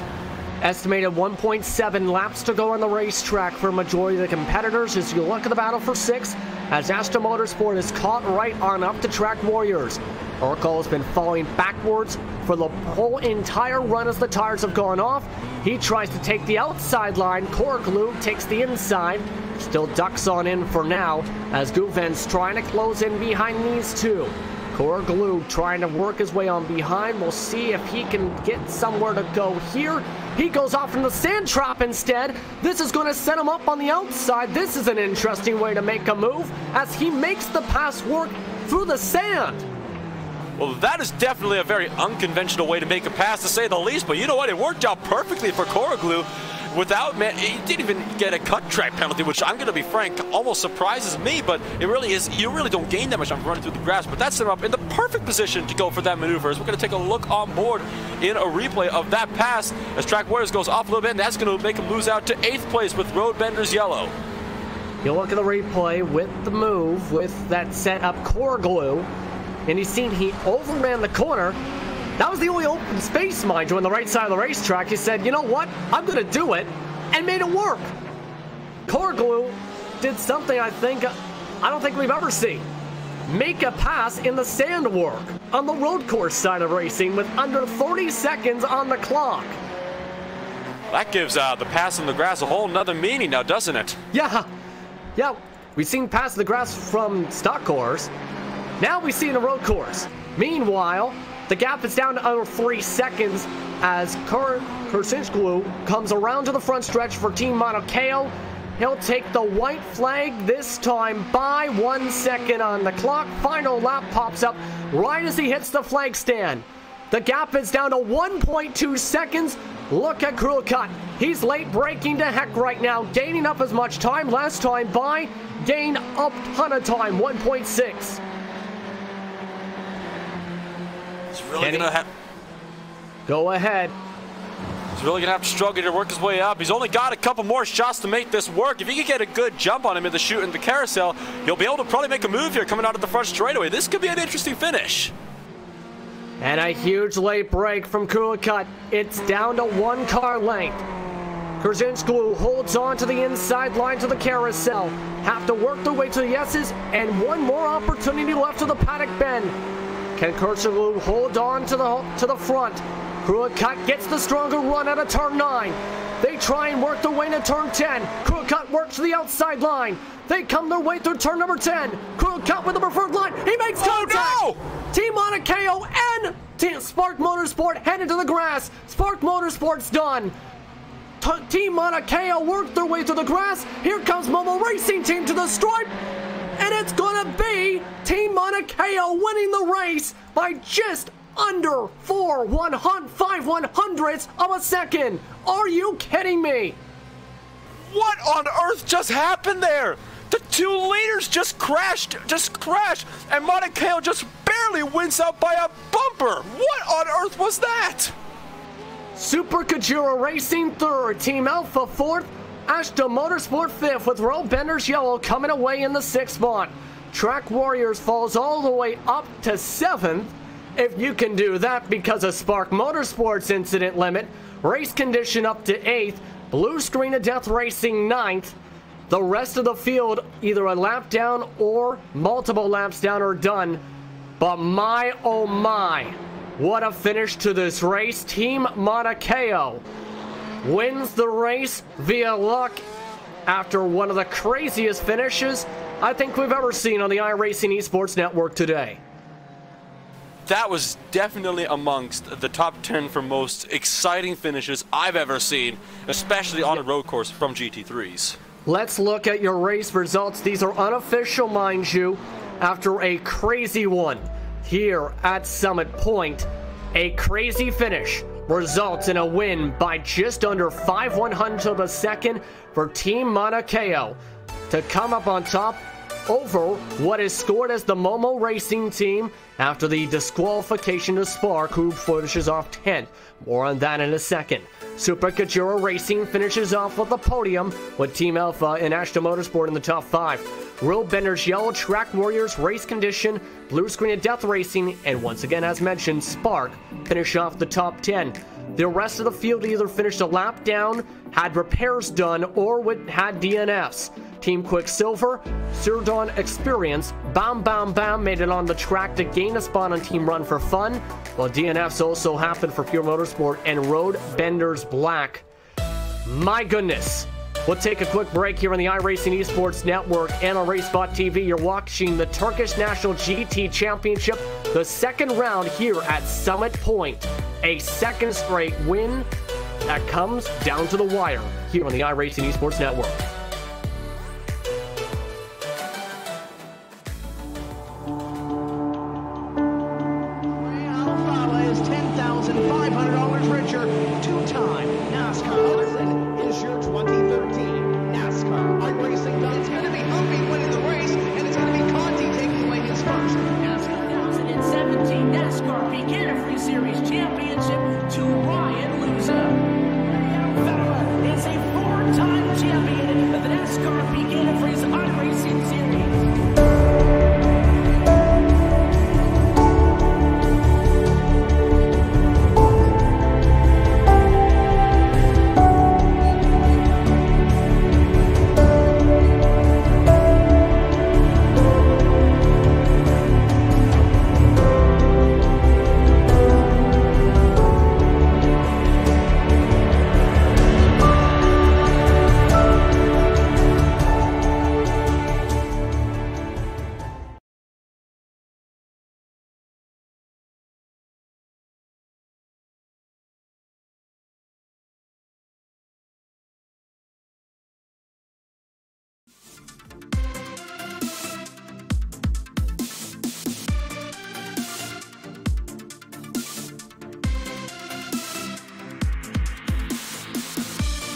Estimated 1.7 laps to go on the racetrack for a majority of the competitors as you look at the battle for 6th, as Aston Motorsport is caught right on up to Track Warriors. Urkel has been falling backwards for the whole entire run as the tires have gone off. He tries to take the outside line. Koroglu takes the inside. Still ducks on in for now as Guven's trying to close in behind these two. Koroglu trying to work his way on behind. We'll see if he can get somewhere to go here. He goes off in the sand trap instead. This is going to set him up on the outside. This is an interesting way to make a move as he makes the pass work through the sand. Well, that is definitely a very unconventional way to make a pass, to say the least, but you know what? It worked out perfectly for Koroglu. Without, man, he didn't even get a cut track penalty, which I'm going to be frank, almost surprises me, but it really is, you really don't gain that much on running through the grass, but that set him up in the perfect position to go for that maneuver. As we're going to take a look on board in a replay of that pass as Track Warriors goes off a little bit, and that's going to make him lose out to 8th place with Road Benders yellow. You look at the replay with the move, with that set up Koroglu, and you seen he overran the corner. That was the only open space, mind you, on the right side of the racetrack. He said, you know what, I'm going to do it, and made it work. Koroglu did something I don't think we've ever seen. Make a pass in the sand work on the road course side of racing with under 30 seconds on the clock. That gives the pass in the grass a whole nother meaning now, doesn't it? Yeah, we've seen pass in the grass from stock cars. Now we see in a road course. Meanwhile, the gap is down to under 3 seconds as Kursinsklu comes around to the front stretch for Team Mauna Kea. He'll take the white flag this time by 1 second on the clock. Final lap pops up right as he hits the flag stand. The gap is down to 1.2 seconds. Look at Krulkat. He's late braking to heck right now, gaining up as much time. Last time by, gained a ton of time, 1.6. Really go ahead. He's really gonna have to struggle to work his way up. He's only got a couple more shots to make this work. If he can get a good jump on him in the chute and the carousel, he'll be able to probably make a move here coming out of the front straightaway. This could be an interesting finish. And a huge late break from Krulkat. It's down to 1 car length. Kursinsklu holds on to the inside line to the carousel. Have to work their way to the S's, and one more opportunity left to the paddock bend. Can Kursinsklu hold on to the front? Krulkat gets the stronger run out of turn 9. They try and work their way into turn 10. Krulkat works to the outside line. They come their way through turn number 10. Krulkat with the preferred line. He makes contact. Oh, no! Team Mauna Kea and Spark Motorsport headed to the grass. Spark Motorsport's done. Team Mauna Kea worked their way through the grass. Here comes Momo Racing Team to the stripe. And it's going to be Team Mauna Kea winning the race by just under 5/100ths of a second. Are you kidding me? What on earth just happened there? The 2 leaders just crashed, and Mauna Kea just barely wins out by a bumper. What on earth was that? Super Kajura Racing 3rd, Team Alpha 4th, Ashton Motorsport 5th with Road Benders Yellow coming away in the 6th spot. Track Warriors falls all the way up to 7th. If you can do that because of Spark Motorsport's incident limit. Race condition up to 8th. Blue Screen of Death Racing 9th. The rest of the field either a lap down or multiple laps down or done. But my oh my, what a finish to this race. Team Mauna Kea wins the race via luck after one of the craziest finishes I think we've ever seen on the iRacing Esports Network today. That was definitely amongst the top 10 for most exciting finishes I've ever seen, especially on a road course from GT3s. Let's look at your race results. These are unofficial, mind you, after a crazy one here at Summit Point. A crazy finish results in a win by just under 5/100ths of a second for Team Mauna Kea to come up on top over what is scored as the Momo Racing team after the disqualification to Spark, who finishes off 10th. More on that in a second. Super Kajura Racing finishes off with the podium with Team Alpha and Ashton Motorsport in the top 5. Real Benders Yellow, Track Warriors, Race Condition, Blue Screen of Death Racing, and once again, as mentioned, Spark finish off the top 10. The rest of the field either finished a lap down, had repairs done, or had DNFs. Team Quicksilver, Surdon Experience, Bam Bam Bam made it on the track to gain a spot on Team Run for Fun, while DNFs also happened for Pure Motorsport and Road Benders Black. My goodness. We'll take a quick break here on the iRacing Esports Network and on RaceBot TV. You're watching the Turkish National GT Championship, the second round here at Summit Point. A second straight win that comes down to the wire here on the iRacing Esports Network. Alpha is $10,500 richer. Two-time NASCAR is your 2013 NASCAR iRacing. It's going to be Humpy winning the race, and it's going to be Conti taking away his first NASCAR 2017 NASCAR Beginner-Free Series Championship to Ryan Luza. Federer is a four-time champion of the NASCAR Beginner-Free iRacing Series.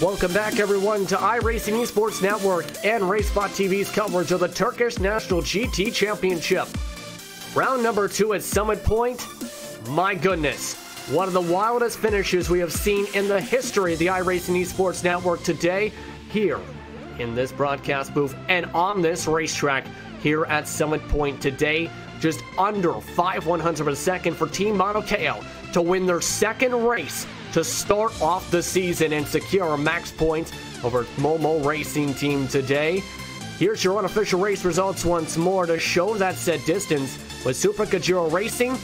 Welcome back, everyone, to iRacing Esports Network and RaceBot TV's coverage of the Turkish National GT Championship. Round number 2 at Summit Point. My goodness, one of the wildest finishes we have seen in the history of the iRacing Esports Network today, here in this broadcast booth and on this racetrack here at Summit Point today. Just under 5/100ths of a second for Team Mauna Kea to win their second race to start off the season and secure max points over Momo Racing team today. Here's your unofficial race results once more to show that said distance. With Super Kajura Racing,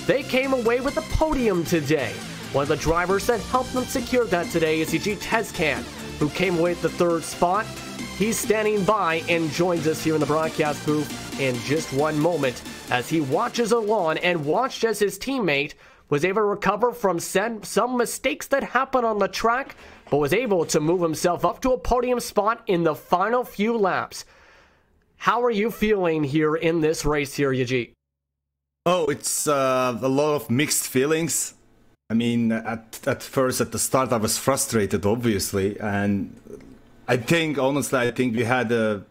they came away with the podium today. One of the drivers that helped them secure that today is Eugene Tezcan, who came away with the third spot. He's standing by and joins us here in the broadcast booth in just one moment as he watches along and watched as his teammate was able to recover from some mistakes that happened on the track, but was able to move himself up to a podium spot in the final few laps. How are you feeling here in this race here, Yaji? Oh, it's a lot of mixed feelings. I mean, at first, at the start, I was frustrated, obviously. And I think, honestly, I think we had a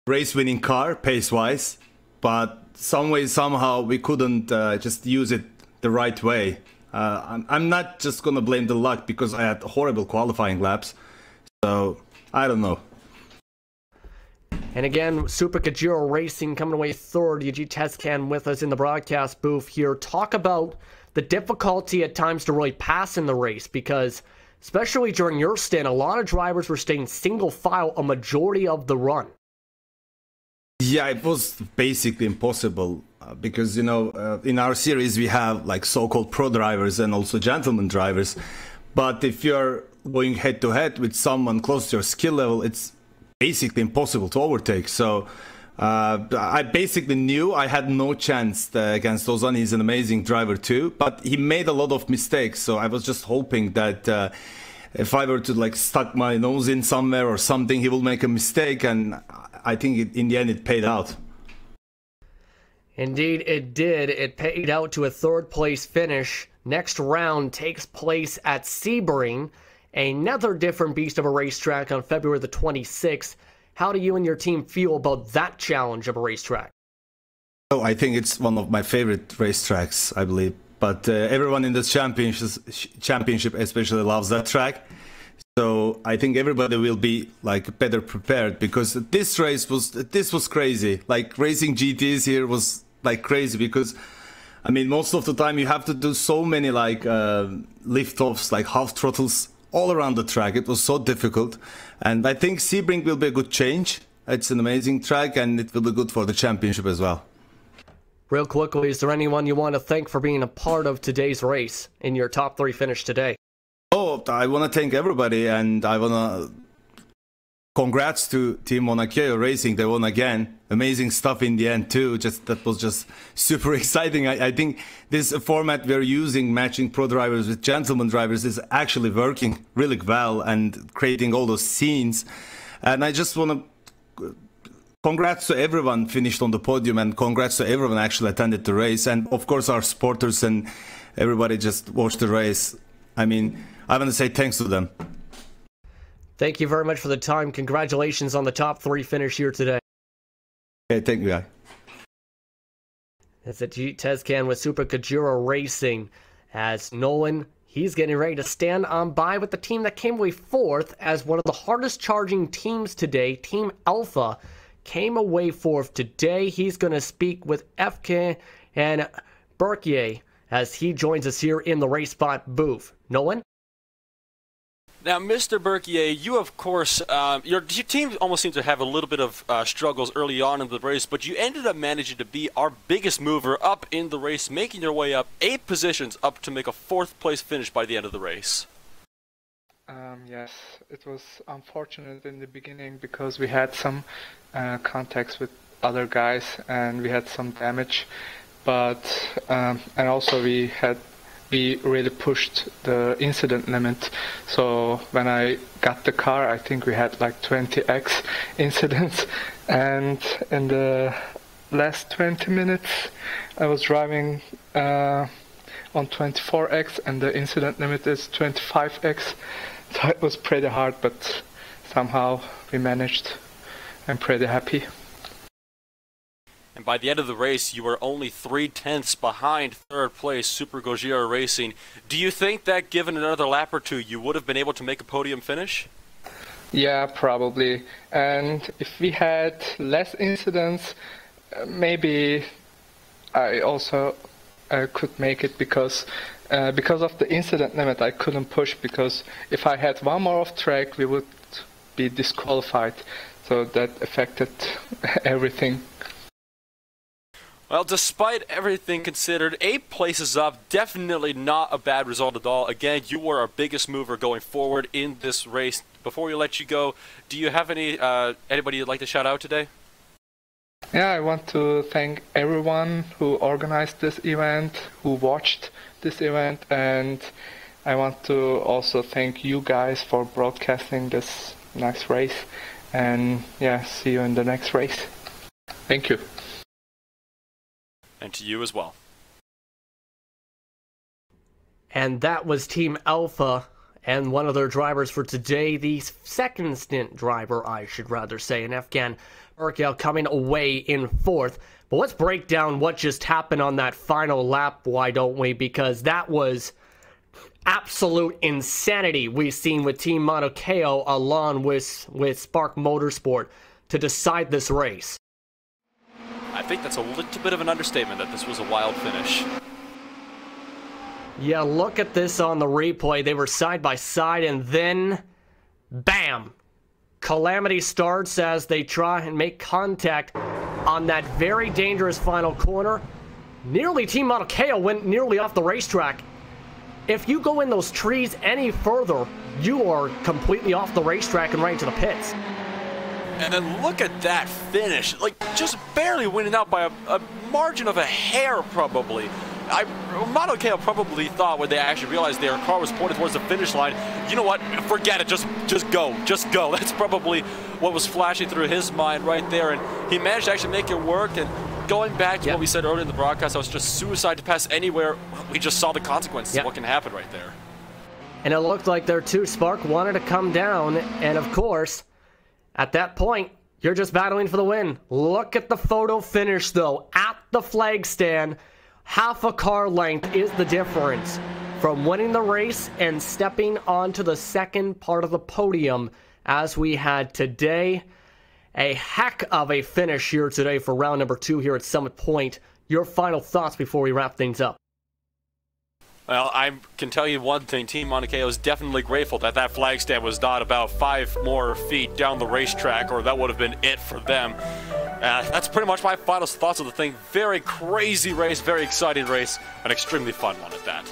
race-winning car, pace-wise. But some way, somehow, we couldn't just use it the right way. I'm not just gonna blame the luck because I had horrible qualifying laps, so I don't know. And again, Super Kajura Racing coming away third. Yuji Tezcan with us in the broadcast booth here. Talk about the difficulty at times to really pass in the race, because especially during your stint, a lot of drivers were staying single file a majority of the run. Yeah, it was basically impossible because, you know, in our series we have like so-called pro drivers and also gentleman drivers. But if you're going head-to-head with someone close to your skill level, it's basically impossible to overtake. So I basically knew I had no chance against Ozan. He's an amazing driver too, but he made a lot of mistakes. So I was just hoping that if I were to like stuck my nose in somewhere or something, he will make a mistake, and I think in the end it paid out. Indeed, it did. It paid out to a third place finish next round takes place at Sebring, another different beast of a racetrack on February the 26th. How do you and your team feel about that challenge of a racetrack? Oh, I think it's one of my favorite racetracks, I believe. But everyone in this championship especially loves that track. So I think everybody will be like better prepared, because this was crazy. Like racing GTs here was like crazy, because I mean most of the time you have to do so many like lift-offs, like half throttles all around the track. It was so difficult, and I think Sebring will be a good change. It's an amazing track, and it will be good for the championship as well. Real quickly, is there anyone you want to thank for being a part of today's race in your top 3 finish today? Oh, I want to thank everybody, and I want to congrats to Team Monakeo Racing. They won again. Amazing stuff in the end too. That was just super exciting. I think this format we're using, matching pro drivers with gentleman drivers, is actually working really well and creating all those scenes. And I just want to congrats to everyone finished on the podium, and congrats to everyone actually attended the race, and of course our supporters and everybody just watched the race. I mean, I want to say thanks to them. Thank you very much for the time. Congratulations on the top 3 finish here today. Okay, thank you, guy. It's a Tezcan with Super Kajura Racing, as Nolan, he's getting ready to stand on by with the team that came away 4th as one of the hardest charging teams today. Team Alpha came away 4th today. He's going to speak with FK and Berkier as he joins us here in the Race Spot booth. Nolan? Now, Mr. Berkier, you, of course, your team almost seems to have a little bit of struggles early on in the race, but you ended up managing to be our biggest mover up in the race, making your way up 8 positions up to make a 4th place finish by the end of the race. Yes, it was unfortunate in the beginning because we had some contacts with other guys and we had some damage, but and also we really pushed the incident limit. So when I got the car, I think we had like 20x incidents, and in the last 20 minutes I was driving on 24x and the incident limit is 25x. So it was pretty hard, but somehow we managed. I'm pretty happy. And by the end of the race, you were only 3/10 behind 3rd place Super Gojira Racing. Do you think that given another lap or 2, you would have been able to make a podium finish? Yeah, probably. And if we had less incidents, maybe I also could make it, because of the incident limit I couldn't push, because if I had one more off track we would be disqualified. So that affected everything. Well, despite everything considered, 8 places up, definitely not a bad result at all. Again, you were our biggest mover going forward in this race. Before we let you go, do you have anybody you'd like to shout out today? Yeah, I want to thank everyone who organized this event, who watched this event, and I want to also thank you guys for broadcasting this nice race. And yeah, see you in the next race. Thank you. And to you as well. And that was Team Alpha and one of their drivers for today, the second stint driver, I should rather say, and Afghan Urkel coming away in 4th. But let's break down what just happened on that final lap, why don't we? Because that was absolute insanity we've seen with Team Monakeo along with Spark Motorsport to decide this race. I think that's a little bit of an understatement that this was a wild finish. Yeah, look at this on the replay. They were side by side, and then, bam! Calamity starts as they try and make contact on that very dangerous final corner. Nearly Team Monakeo went nearly off the racetrack. If you go in those trees any further, you are completely off the racetrack and right into the pits. And then look at that finish, like just barely winning out by a margin of a hair probably. Monakeo probably thought when they actually realized their car was pointed towards the finish line, you know what, forget it, just go. That's probably what was flashing through his mind right there, and he managed to actually make it work. And going back to Yep. what we said earlier in the broadcast, I was just suicide to pass anywhere. We just saw the consequences Yep. of what can happen right there. And it looked like their 2 Spark wanted to come down, and of course, at that point, you're just battling for the win. Look at the photo finish, though. At the flag stand, half a car length is the difference from winning the race and stepping onto the second part of the podium as we had today. A heck of a finish here today for round number 2 here at Summit Point. Your final thoughts before we wrap things up. Well, I can tell you one thing. Team Mauna Kea is definitely grateful that that flag stand was not about 5 more feet down the racetrack, or that would have been it for them. That's pretty much my final thoughts of the thing. Very crazy race, very exciting race, an extremely fun one at that.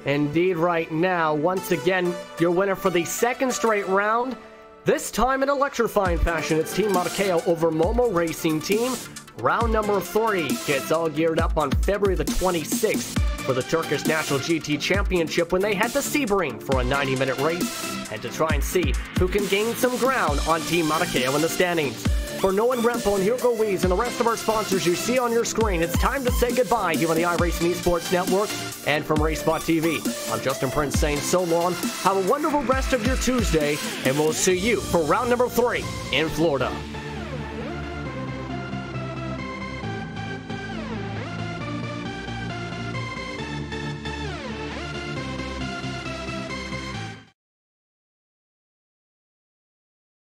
Indeed, right now, once again, your winner for the 2nd straight round. This time in electrifying fashion, it's Team Mauna Kea over Momo Racing Team. Round number 3 gets all geared up on February the 26th for the Turkish National GT Championship when they head to Sebring for a 90-minute race and to try and see who can gain some ground on Team Mauna Kea in the standings. For Noah Rempo and Hugo Weiss and the rest of our sponsors you see on your screen, it's time to say goodbye here on the iRacing Esports Network and from RaceSpot TV. I'm Justin Prince saying so long. Have a wonderful rest of your Tuesday, and we'll see you for round number 3 in Florida.